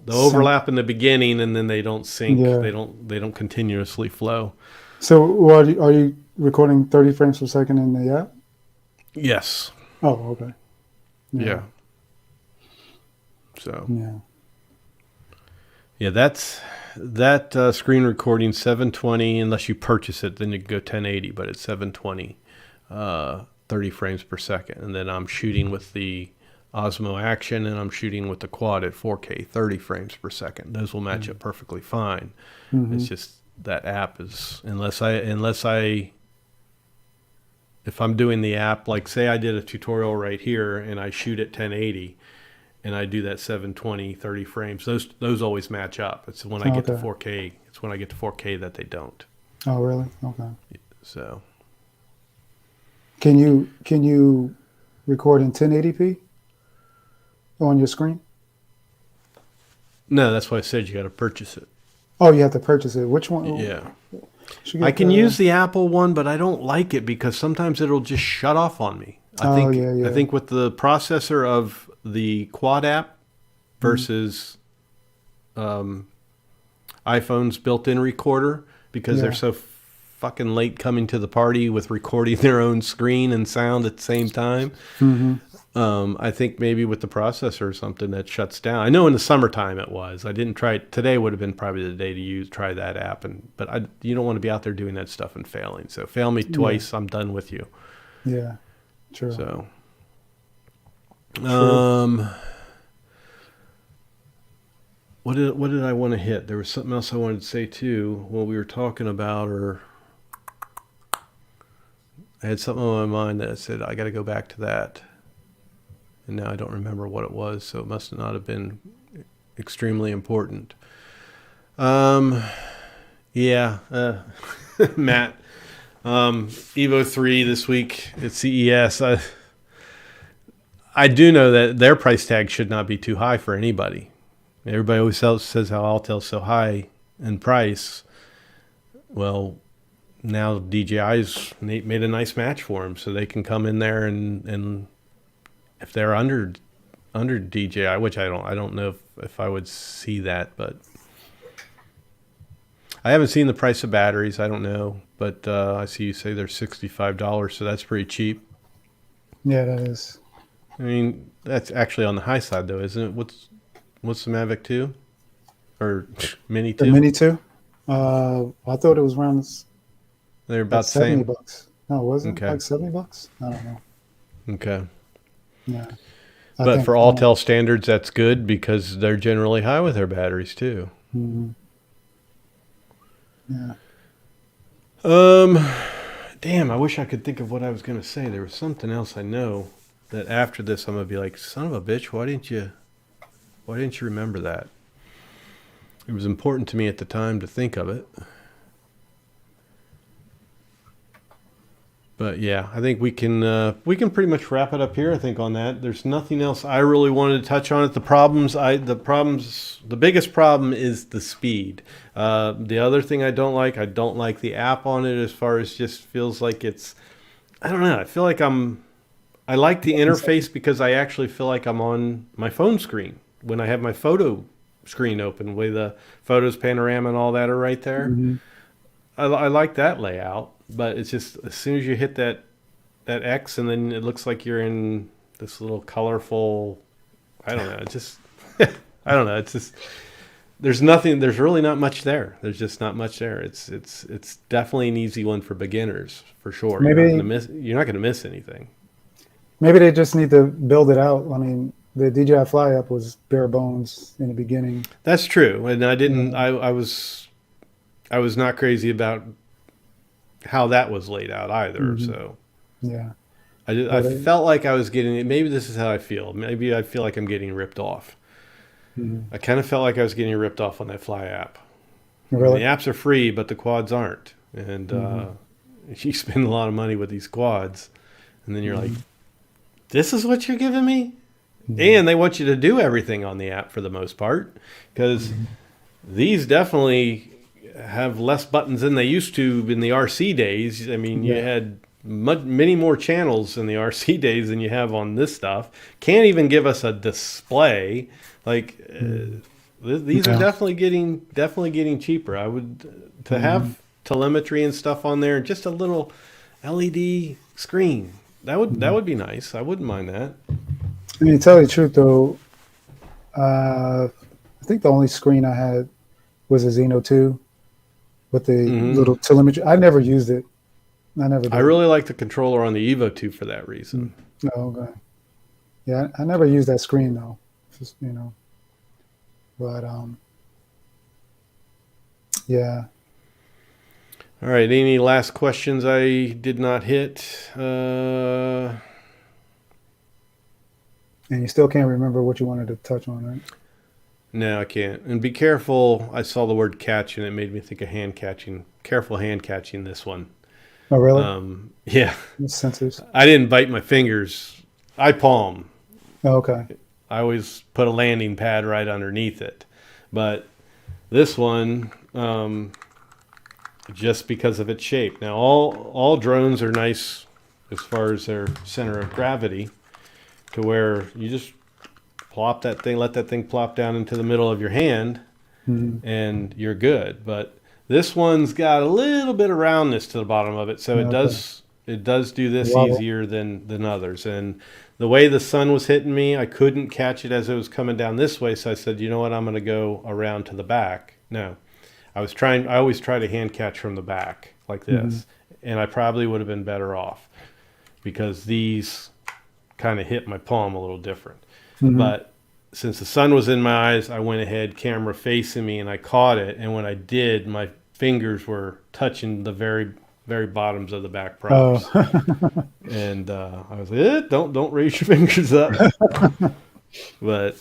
overlap in the beginning, and then they don't sync. Yeah. They don't continuously flow. So are you recording 30 frames per second in the app? Yes. Oh, okay. Yeah. So. Yeah, that screen recording 720. Unless you purchase it, then you can go 1080. But it's 720, 30 frames per second, and then I'm shooting with the Osmo Action, and I'm shooting with the quad at 4K 30 frames per second. Those will match up perfectly fine. Mm-hmm. It's just that app is if I'm doing the app, like say I did a tutorial right here and I shoot at 1080 and I do that 720 30 frames, those always match up. It's when I get to 4K, it's when I get to 4K that they don't. Oh, really? Okay. So can you record in 1080p on your screen? no, that's why I said you got to purchase it. Oh, you have to purchase it. Which one? Yeah. Should I get can use the Apple one, but I don't like it because sometimes it'll just shut off on me. I think with the processor of the quad app versus iPhone's built-in recorder, because they're so fucking late coming to the party with recording their own screen and sound at the same time. I think maybe with the processor or something that shuts down. I know in the summertime it was. I didn't try it. Today would have been probably the day to try that app. But you don't want to be out there doing that stuff and failing. So fail me twice, I'm done with you. Yeah, true. So, what did I want to hit? There was something else I wanted to say too. What we were talking about, or I had something on my mind that I said I got to go back to that. And now I don't remember what it was, so it must not have been extremely important. Matt, Evo 3 this week at CES. I do know that their price tag should not be too high for anybody. Everybody always says how Autel's so high in price. Well, now DJI's made a nice match for them, so they can come in there and if they're under DJI, which I don't know if I would see that, but I haven't seen the price of batteries. I don't know, but I see you say they're $65, so that's pretty cheap. Yeah, that is. I mean, that's actually on the high side, though, isn't it? What's the Mavic 2 or Mini 2? The Mini 2. I thought it was around. They're about the $70. same. No, was it Okay. like $70? I don't know. Okay. Yeah. But for Autel standards, that's good because they're generally high with their batteries too. Mm-hmm. Yeah. Damn, I wish I could think of what I was going to say. There was something else I know that after this I'm going to be like, son of a bitch, why didn't you remember that? It was important to me at the time to think of it. But yeah, I think we can pretty much wrap it up here. I think on that, there's nothing else I really wanted to touch on it. The biggest problem is the speed. The other thing I don't like the app on it as far as just feels like it's, I don't know. I feel like I like the interface because I actually feel like I'm on my phone screen when I have my photo screen open, the way the photos, panorama, and all that are right there. Mm-hmm. I like that layout. But it's just as soon as you hit that X, and then it looks like you're in this little colorful. I don't know. It's just I don't know. It's just there's nothing. There's really not much there. There's just not much there. It's definitely an easy one for beginners for sure. Maybe you're not going to miss anything. Maybe they just need to build it out. I mean, the DJI Fly app was bare bones in the beginning. That's true, and I didn't. I was not crazy about how that was laid out either. Mm-hmm. So yeah, I felt like I was getting, maybe this is how I feel. Maybe I feel like I'm getting ripped off. Mm-hmm. I kind of felt like I was getting ripped off on that Fly app. Really? The apps are free, but the quads aren't. And you spend a lot of money with these quads. And then you're like, this is what you're giving me? Mm-hmm. And they want you to do everything on the app for the most part. Because these definitely have less buttons than they used to in the RC days. I mean, you had many more channels in the RC days than you have on this stuff. Can't even give us a display. Like these are definitely getting cheaper. I would to have telemetry and stuff on there, just a little LED screen. That would be nice. I wouldn't mind that. I mean, to tell you the truth though, I think the only screen I had was a Xeno 2. With the little telemetry. I never used it. I never did. I really like the controller on the Evo 2 for that reason. Oh, okay. Yeah, I never use that screen though. Just, but yeah. All right. Any last questions I did not hit? And you still can't remember what you wanted to touch on, right? No, I can't. And be careful. I saw the word catch and it made me think of hand catching. Careful hand catching this one. Oh, really? Yeah. Sensors. I didn't bite my fingers. I palm. Oh, okay. I always put a landing pad right underneath it. But this one, just because of its shape. Now, all drones are nice as far as their center of gravity, to where you just plop that thing, let that thing plop down into the middle of your hand, and you're good. But this one's got a little bit of roundness to the bottom of it, so it does do this easier than others. And the way the sun was hitting me, I couldn't catch it as it was coming down this way, so I said, you know what, I'm going to go around to the back. No, I always try to hand catch from the back like this, and I probably would have been better off because these kind of hit my palm a little different. But since the sun was in my eyes, I went ahead, camera facing me, and I caught it. And when I did, my fingers were touching the very, very bottoms of the back props. Oh. And I was like, don't raise your fingers up. But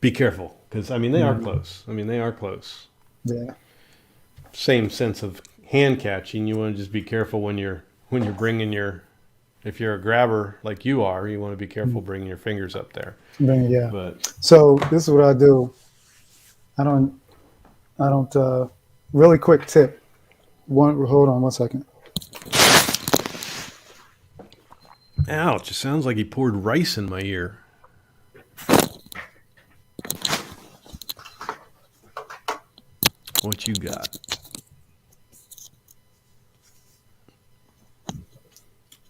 be careful, because, I mean, they are close. They are close. Yeah. Same sense of hand catching. You want to just be careful when you're bringing your... If you're a grabber like you are, you want to be careful bringing your fingers up there. Yeah. But so this is what I do. I don't. Really quick tip. Hold on 1 second. Ouch! It sounds like he poured rice in my ear. What you got?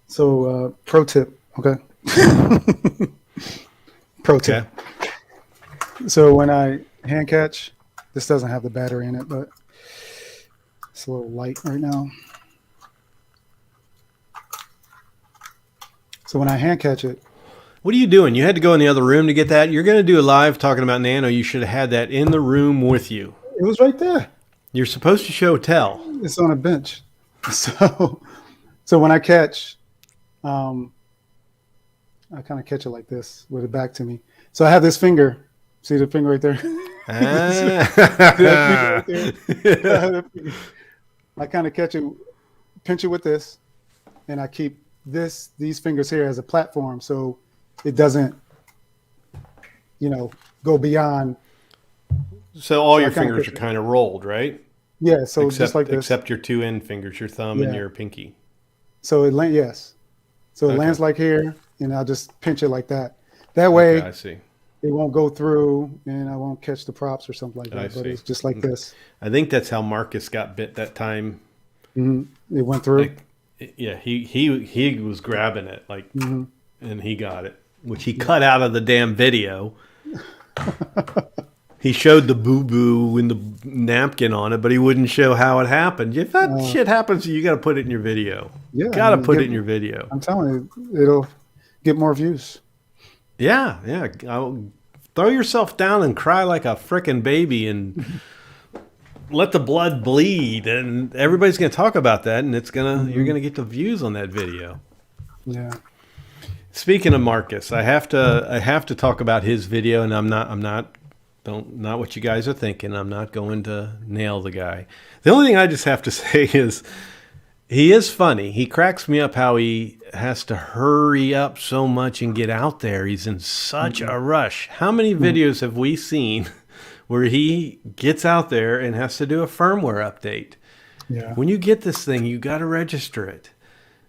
So, pro tip, okay? Pro tip. Okay. So when I hand catch, this doesn't have the battery in it, but it's a little light right now. So when I hand catch it. What are you doing? You had to go in the other room to get that? You're going to do a live talking about Nano. You should have had that in the room with you. It was right there. You're supposed to show tell. It's on a bench. So when I catch... I kind of catch it like this with it back to me. So I have this finger. See the finger right there? Right there? I kind of catch it, pinch it with this, and I keep these fingers here as a platform so it doesn't, go beyond. So all your fingers are kind of rolled, right? Yeah, so just like this. Except your two end fingers, your thumb and your pinky. So it yes. So it lands like here, and I'll just pinch it like that. That way, I see. It won't go through, and I won't catch the props or something like that. But it's just like this. I think that's how Marcus got bit that time. It went through. Yeah, he was grabbing it and he got it, which he cut out of the damn video. He showed the boo-boo and the napkin on it, but he wouldn't show how it happened. If that shit happens, you got to put it in your video. Yeah, got to put it in your video. I'm telling you, it'll get more views. Yeah. Throw yourself down and cry like a frickin' baby and let the blood bleed, and everybody's going to talk about that, and you're going to get the views on that video. Yeah. Speaking of Marcus, I have to talk about his video, and I'm not what you guys are thinking. I'm not going to nail the guy. The only thing I just have to say is he is funny. He cracks me up how he has to hurry up so much and get out there. He's in such a rush. How many videos have we seen where he gets out there and has to do a firmware update? Yeah. When you get this thing, you got to register it.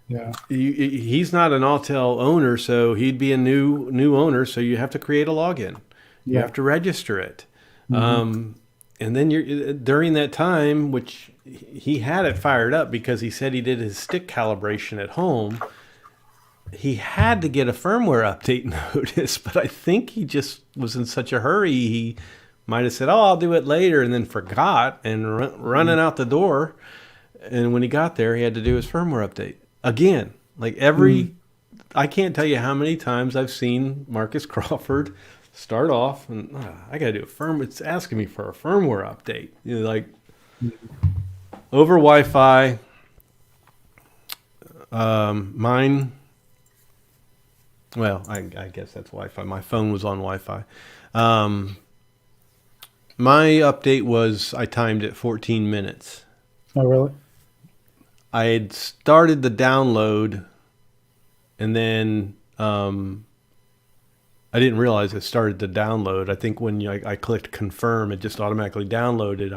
Yeah. He's not an Autel owner, so he'd be a new owner, so you have to create a login. You have to register it. And then during that time, which he had it fired up because he said he did his stick calibration at home, he had to get a firmware update notice, but I think he just was in such a hurry, he might have said, I'll do it later, and then forgot and running out the door. And when he got there, he had to do his firmware update. Again, like every I can't tell you how many times I've seen Marcus Crawford start off and I got to do a it's asking me for a firmware update. You know, like over Wi-Fi. Mine. Well, I guess that's Wi-Fi. My phone was on Wi-Fi. My update was I timed it 14 minutes. Oh, really? I had started the download, and then I didn't realize it started the download. I think when I clicked confirm, it just automatically downloaded.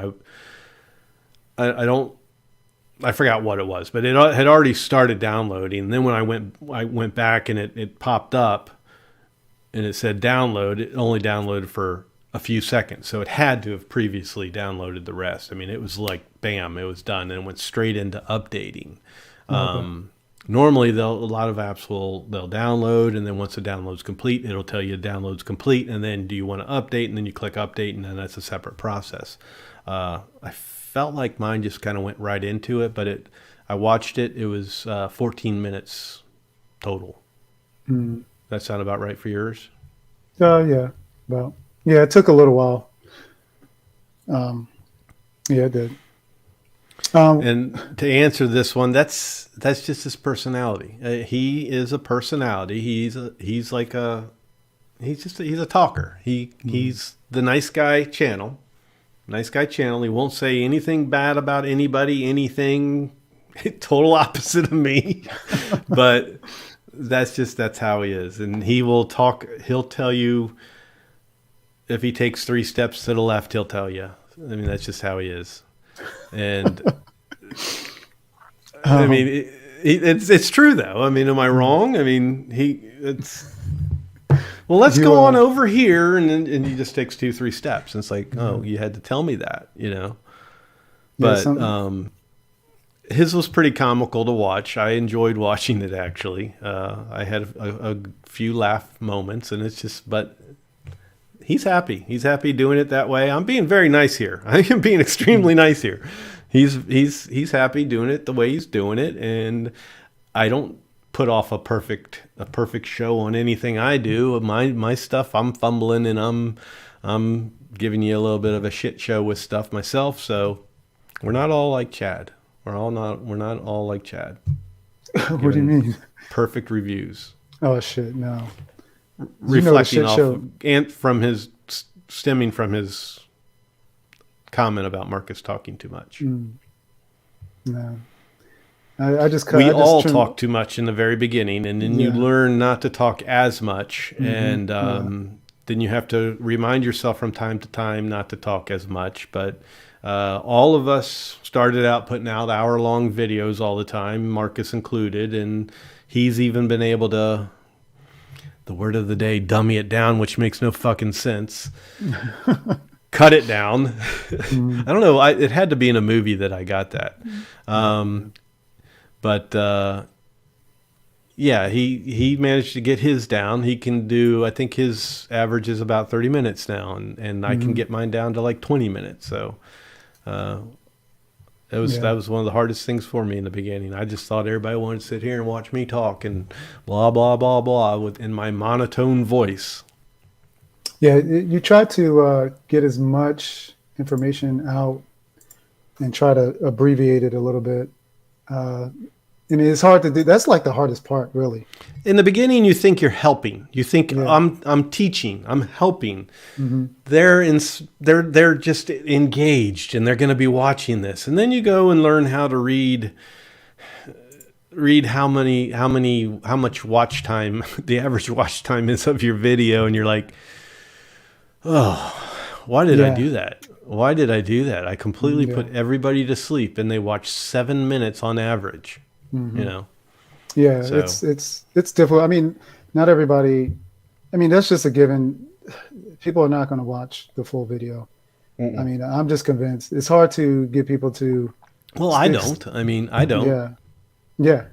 I forgot what it was, but it had already started downloading. And then when I went back and it popped up, and it said download. It only downloaded for a few seconds, so it had to have previously downloaded the rest. I mean, it was like bam, it was done, and it went straight into updating. Okay. Normally, a lot of apps they'll download, and then once the download's complete, it'll tell you the download's complete, and then do you want to update, and then you click update, and then that's a separate process. I felt like mine just kind of went right into it, but I watched it. It was 14 minutes total. That sound about right for yours? Yeah. Well, yeah, it took a little while. Yeah, it did. And to answer this one, that's just his personality. He is a personality. He's a talker. He's the nice guy channel. Nice guy channel. He won't say anything bad about anybody, anything total opposite of me. But that's how he is. And he will talk. He'll tell you if he takes 3 steps to the left, he'll tell you. I mean, that's just how he is. And I mean, it's true though. I mean, am I wrong? I mean, let's go on over here, and he just takes 2-3 steps. And it's like, oh, you had to tell me that, you know. But his was pretty comical to watch. I enjoyed watching it actually. I had a few laugh moments, and it's just, but he's happy. He's happy doing it that way. I'm being very nice here. I am being extremely nice here. He's happy doing it the way he's doing it, and I don't put off a perfect show on anything I do. My stuff, I'm fumbling, and I'm giving you a little bit of a shit show with stuff myself. So we're not all like Chad. We're not all like Chad. What do you mean? Perfect reviews. Oh shit, no. Reflecting off and stemming from his comment about Marcus talking too much. No. I just talk too much in the very beginning, and then you learn not to talk as much, and then you have to remind yourself from time to time not to talk as much. But all of us started out putting out hour-long videos all the time, Marcus included, and he's even been able to, the word of the day, dummy it down, which makes no fucking sense. Cut it down. I don't know. It had to be in a movie that I got that. But yeah, he managed to get his down. He can do, I think his average is about 30 minutes now, and I can get mine down to like 20 minutes. So that was one of the hardest things for me in the beginning. I just thought everybody wanted to sit here and watch me talk and blah, blah, blah, blah in my monotone voice. Yeah, you try to get as much information out and try to abbreviate it a little bit. I mean, it's hard to do. That's like the hardest part, really. In the beginning, you think you're helping. You think I'm teaching. I'm helping. They're just engaged, and they're going to be watching this. And then you go and learn how to read how much watch time the average watch time is of your video, and you're like, oh, why did I do that? Why did I do that? I completely put everybody to sleep, and they watch 7 minutes on average. You know. Yeah, so it's difficult. I mean, not everybody. I mean, that's just a given. People are not going to watch the full video. I mean, I'm just convinced it's hard to get people to. Well, I don't. I mean, I don't. Yeah.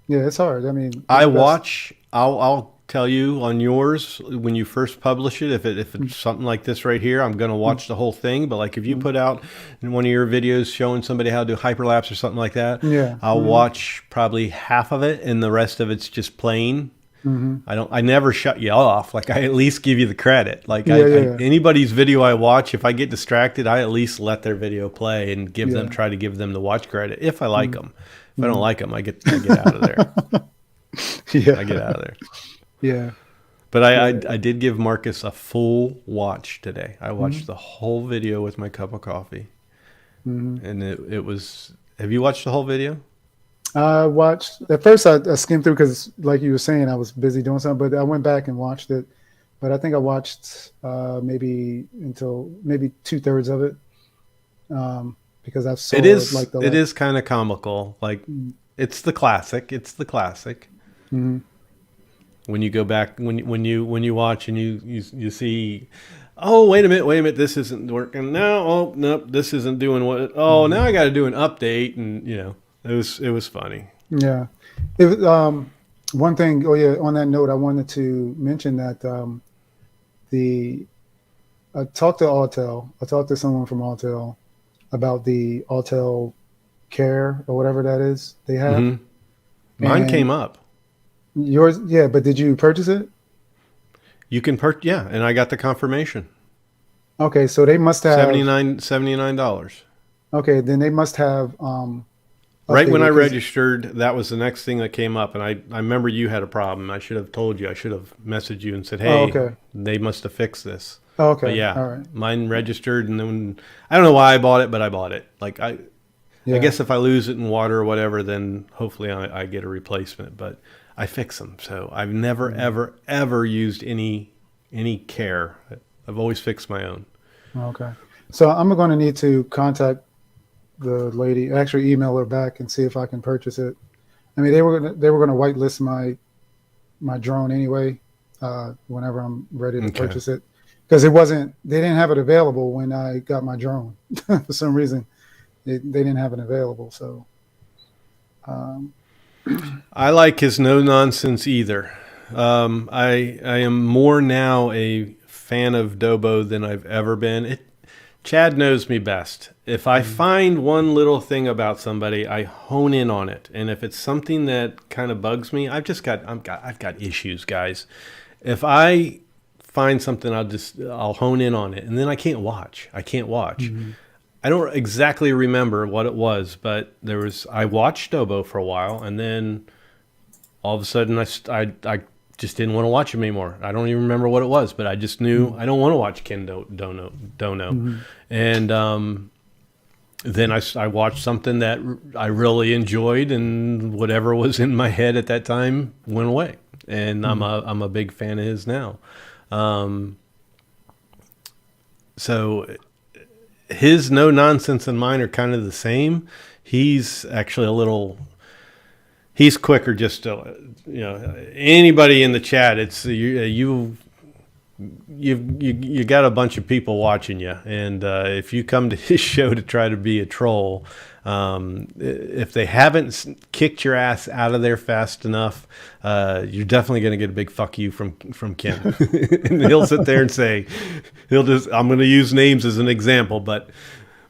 It's hard. I mean, I watch. I'll tell you on yours when you first publish it. If it's something like this right here, I'm going to watch the whole thing. But like if you put out in one of your videos showing somebody how to do hyperlapse or something like that, I'll watch probably half of it, and the rest of it's just plain. Mm-hmm. I never shut you off. Like, I at least give you the credit. Like, Yeah, yeah, anybody's video I watch, if I get distracted, I at least let their video play and yeah. try to give them the watch credit if I like them. If I don't Mm-hmm. like them, I get out of there. Yeah, I get out of there. yeah, But yeah. I did give Marcus a full watch today. I watched Mm-hmm. the whole video with my cup of coffee, Mm-hmm. and it was. Have you watched the whole video? I watched at first. I skimmed through because, like you were saying, I was busy doing something. But I went back and watched it. But I think I watched maybe until maybe 2/3 of it because I saw like the It last. is kind of comical. Like, it's the classic. It's the classic. Mm-hmm. When you go back, when you watch and you see, oh, wait a minute, this isn't working. No, oh nope, this isn't doing what. Oh, now I got to do an update, and it was funny. Yeah. It was, one thing, oh yeah, on that note, I wanted to mention that the I talked to Autel. I talked to someone from Autel about the Autel Care or whatever that is they have. Hmm. Mine came And up. yours, yeah, but did you purchase it? You can yeah, and I got the confirmation. Okay, so they must have, $79. okay, then they must have Right when updated I because, registered, that was the next thing that came up, and I remember you had a problem. I should have told you. I should have messaged you and said, oh, "Hey, okay. they must have fixed this." Oh, But okay. yeah, All right. mine registered, and then I don't know why I bought it, but I bought it. Like, I Yeah. guess if I lose it in water or whatever, then hopefully I get a replacement. But I fix them, so I've never ever used any care. I've always fixed my own. Okay. So I'm going to need to contact the lady, actually email her back and see if I can purchase it. I mean, they were going to whitelist my drone anyway. Whenever I'm ready to Okay. purchase it, because they didn't have it available when I got my drone. For some reason, they didn't have it available. So, um, I like his no nonsense either. I am more now a fan of Dobo than I've ever been. Chad knows me best. If I find one little thing about somebody, I hone in on it, and if it's something that kind of bugs me, I've got issues, guys. If I find something, I'll hone in on it, and then I can't watch. I can't watch. mhm. I don't exactly remember what it was, but I watched Dobo for a while, and then all of a sudden I just didn't want to watch him anymore. I don't even remember what it was, but I just knew I don't want to watch Ken Dono. And then I watched something that I really enjoyed, and whatever was in my head at that time went away. And I'm a big fan of his now. So his no nonsense and mine are kind of the same. He's actually he's quicker. Just to, anybody in the chat, it's you got a bunch of people watching you, and if you come to his show to try to be a troll, if they haven't kicked your ass out of there fast enough, you're definitely going to get a big fuck you from Ken. And he'll sit there and say, I'm going to use names as an example, but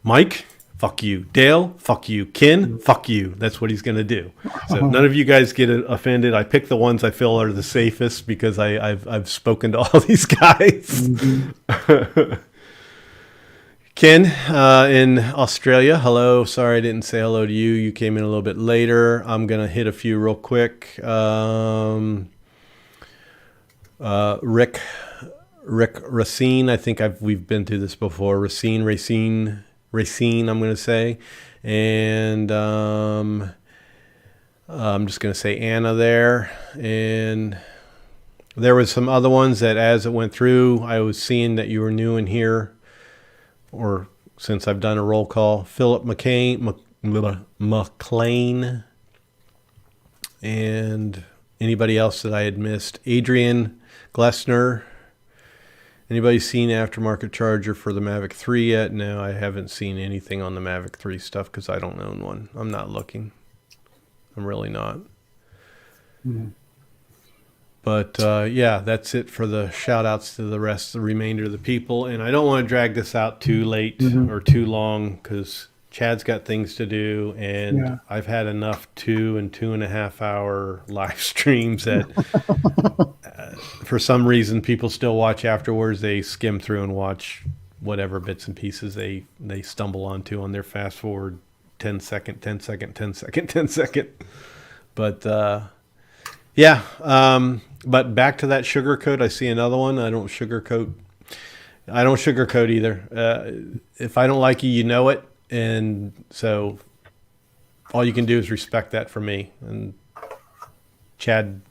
Mike, fuck you. Dale, fuck you. Ken, fuck you. That's what he's going to do. So none of you guys get offended. I pick the ones I feel are the safest because I've spoken to all these guys. Ken in Australia, hello. Sorry I didn't say hello to you. You came in a little bit later. I'm going to hit a few real quick. Rick Racine, I think we've been through this before. Racine, I'm going to say. And I'm just going to say Anna there. And there was some other ones that as it went through, I was seeing that you were new in here. Or since I've done a roll call, Philip McLean, and anybody else that I had missed. Adrian Glessner. Anybody seen aftermarket charger for the Mavic 3 yet? No, I haven't seen anything on the Mavic 3 stuff because I don't own one. I'm not looking. I'm really not. Mm-hmm. But yeah, that's it for the shout outs to the remainder of the people. And I don't want to drag this out too late or too long because Chad's got things to do, and Yeah. I've had enough 2 and 2.5 hour live streams that for some reason people still watch afterwards. They skim through and watch whatever bits and pieces they stumble onto on their fast forward 10-second, 10-second, 10-second, 10-second. But yeah, but back to that sugar coat. I see another one. I don't sugarcoat either. If I don't like you, you know it. And so all you can do is respect that from me. And Chad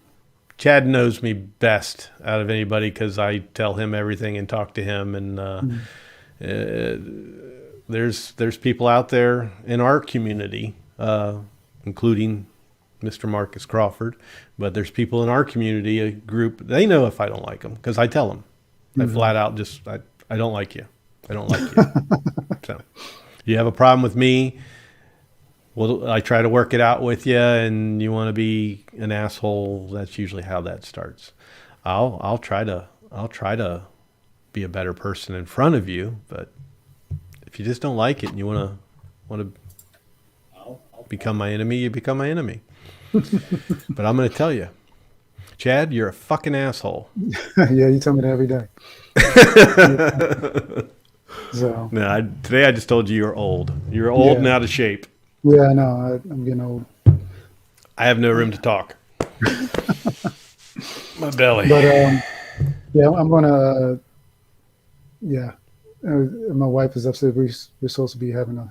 knows me best out of anybody because I tell him everything and talk to him. And there's people out there in our community, including Mr. Marcus Crawford, but there's people in our community, a group, they know if I don't like them because I tell them. I flat out I don't like you. I don't like you. So you have a problem with me. Well, I try to work it out with you, and you want to be an asshole. That's usually how that starts. I'll try to be a better person in front of you, but if you just don't like it and you want to become my enemy, you become my enemy. But I'm going to tell you, Chad, you're a fucking asshole. Yeah, you tell me that every day. So No, today I just told you you're old. You're old and out of shape. Yeah, I know. I'm getting old. I have no room to talk. My belly. But yeah, I'm gonna. Yeah, my wife is upset. We're supposed to be having a.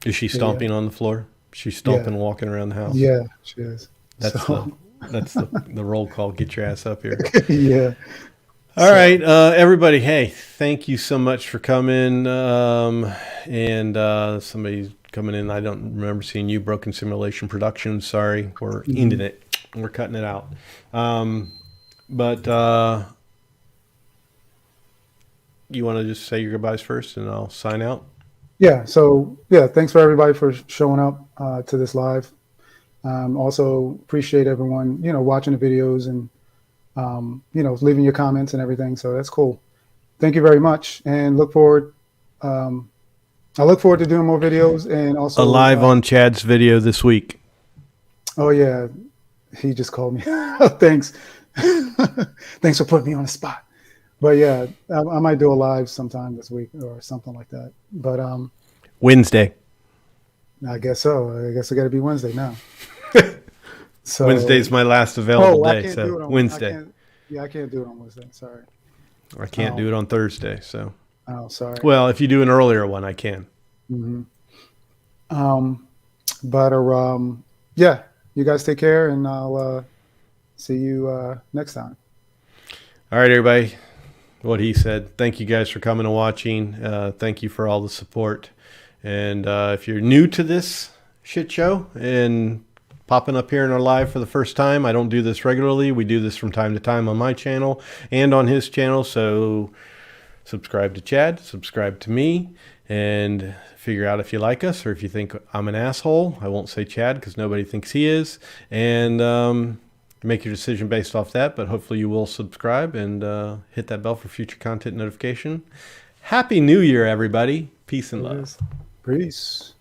Is she stomping on the floor? She's stomping, walking around the house. Yeah, she is. That's the roll call. Get your ass up here. Yeah. All right, everybody. Hey, thank you so much for coming. And somebody's coming in. I don't remember seeing you. Broken Simulation Productions. Sorry, we're ending it. We're cutting it out. But you want to just say your goodbyes first, and I'll sign out. Yeah. So yeah, thanks for everybody for showing up to this live. Also appreciate everyone, watching the videos and leaving your comments and everything. So that's cool. Thank you very much, and look forward. I look forward to doing more videos, and also live on Chad's video this week. Oh yeah, he just called me. Thanks, thanks for putting me on the spot. But yeah, I might do a live sometime this week or something like that. But Wednesday. I guess so. I guess I got to be Wednesday now. So Wednesday's my last available day. So Wednesday. I can't do it on Wednesday. Sorry. I can't do it on Thursday. So. Oh, sorry. Well, if you do an earlier one, I can. Mm-hmm. Yeah, you guys take care, and I'll see you next time. All right, everybody. What he said. Thank you guys for coming and watching. Thank you for all the support. And if you're new to this shit show and popping up here in our live for the first time, I don't do this regularly. We do this from time to time on my channel and on his channel. So subscribe to Chad, subscribe to me, and figure out if you like us or if you think I'm an asshole. I won't say Chad because nobody thinks he is. And make your decision based off that, but hopefully you will subscribe and hit that bell for future content notification. Happy New Year, everybody. Peace and love. Peace.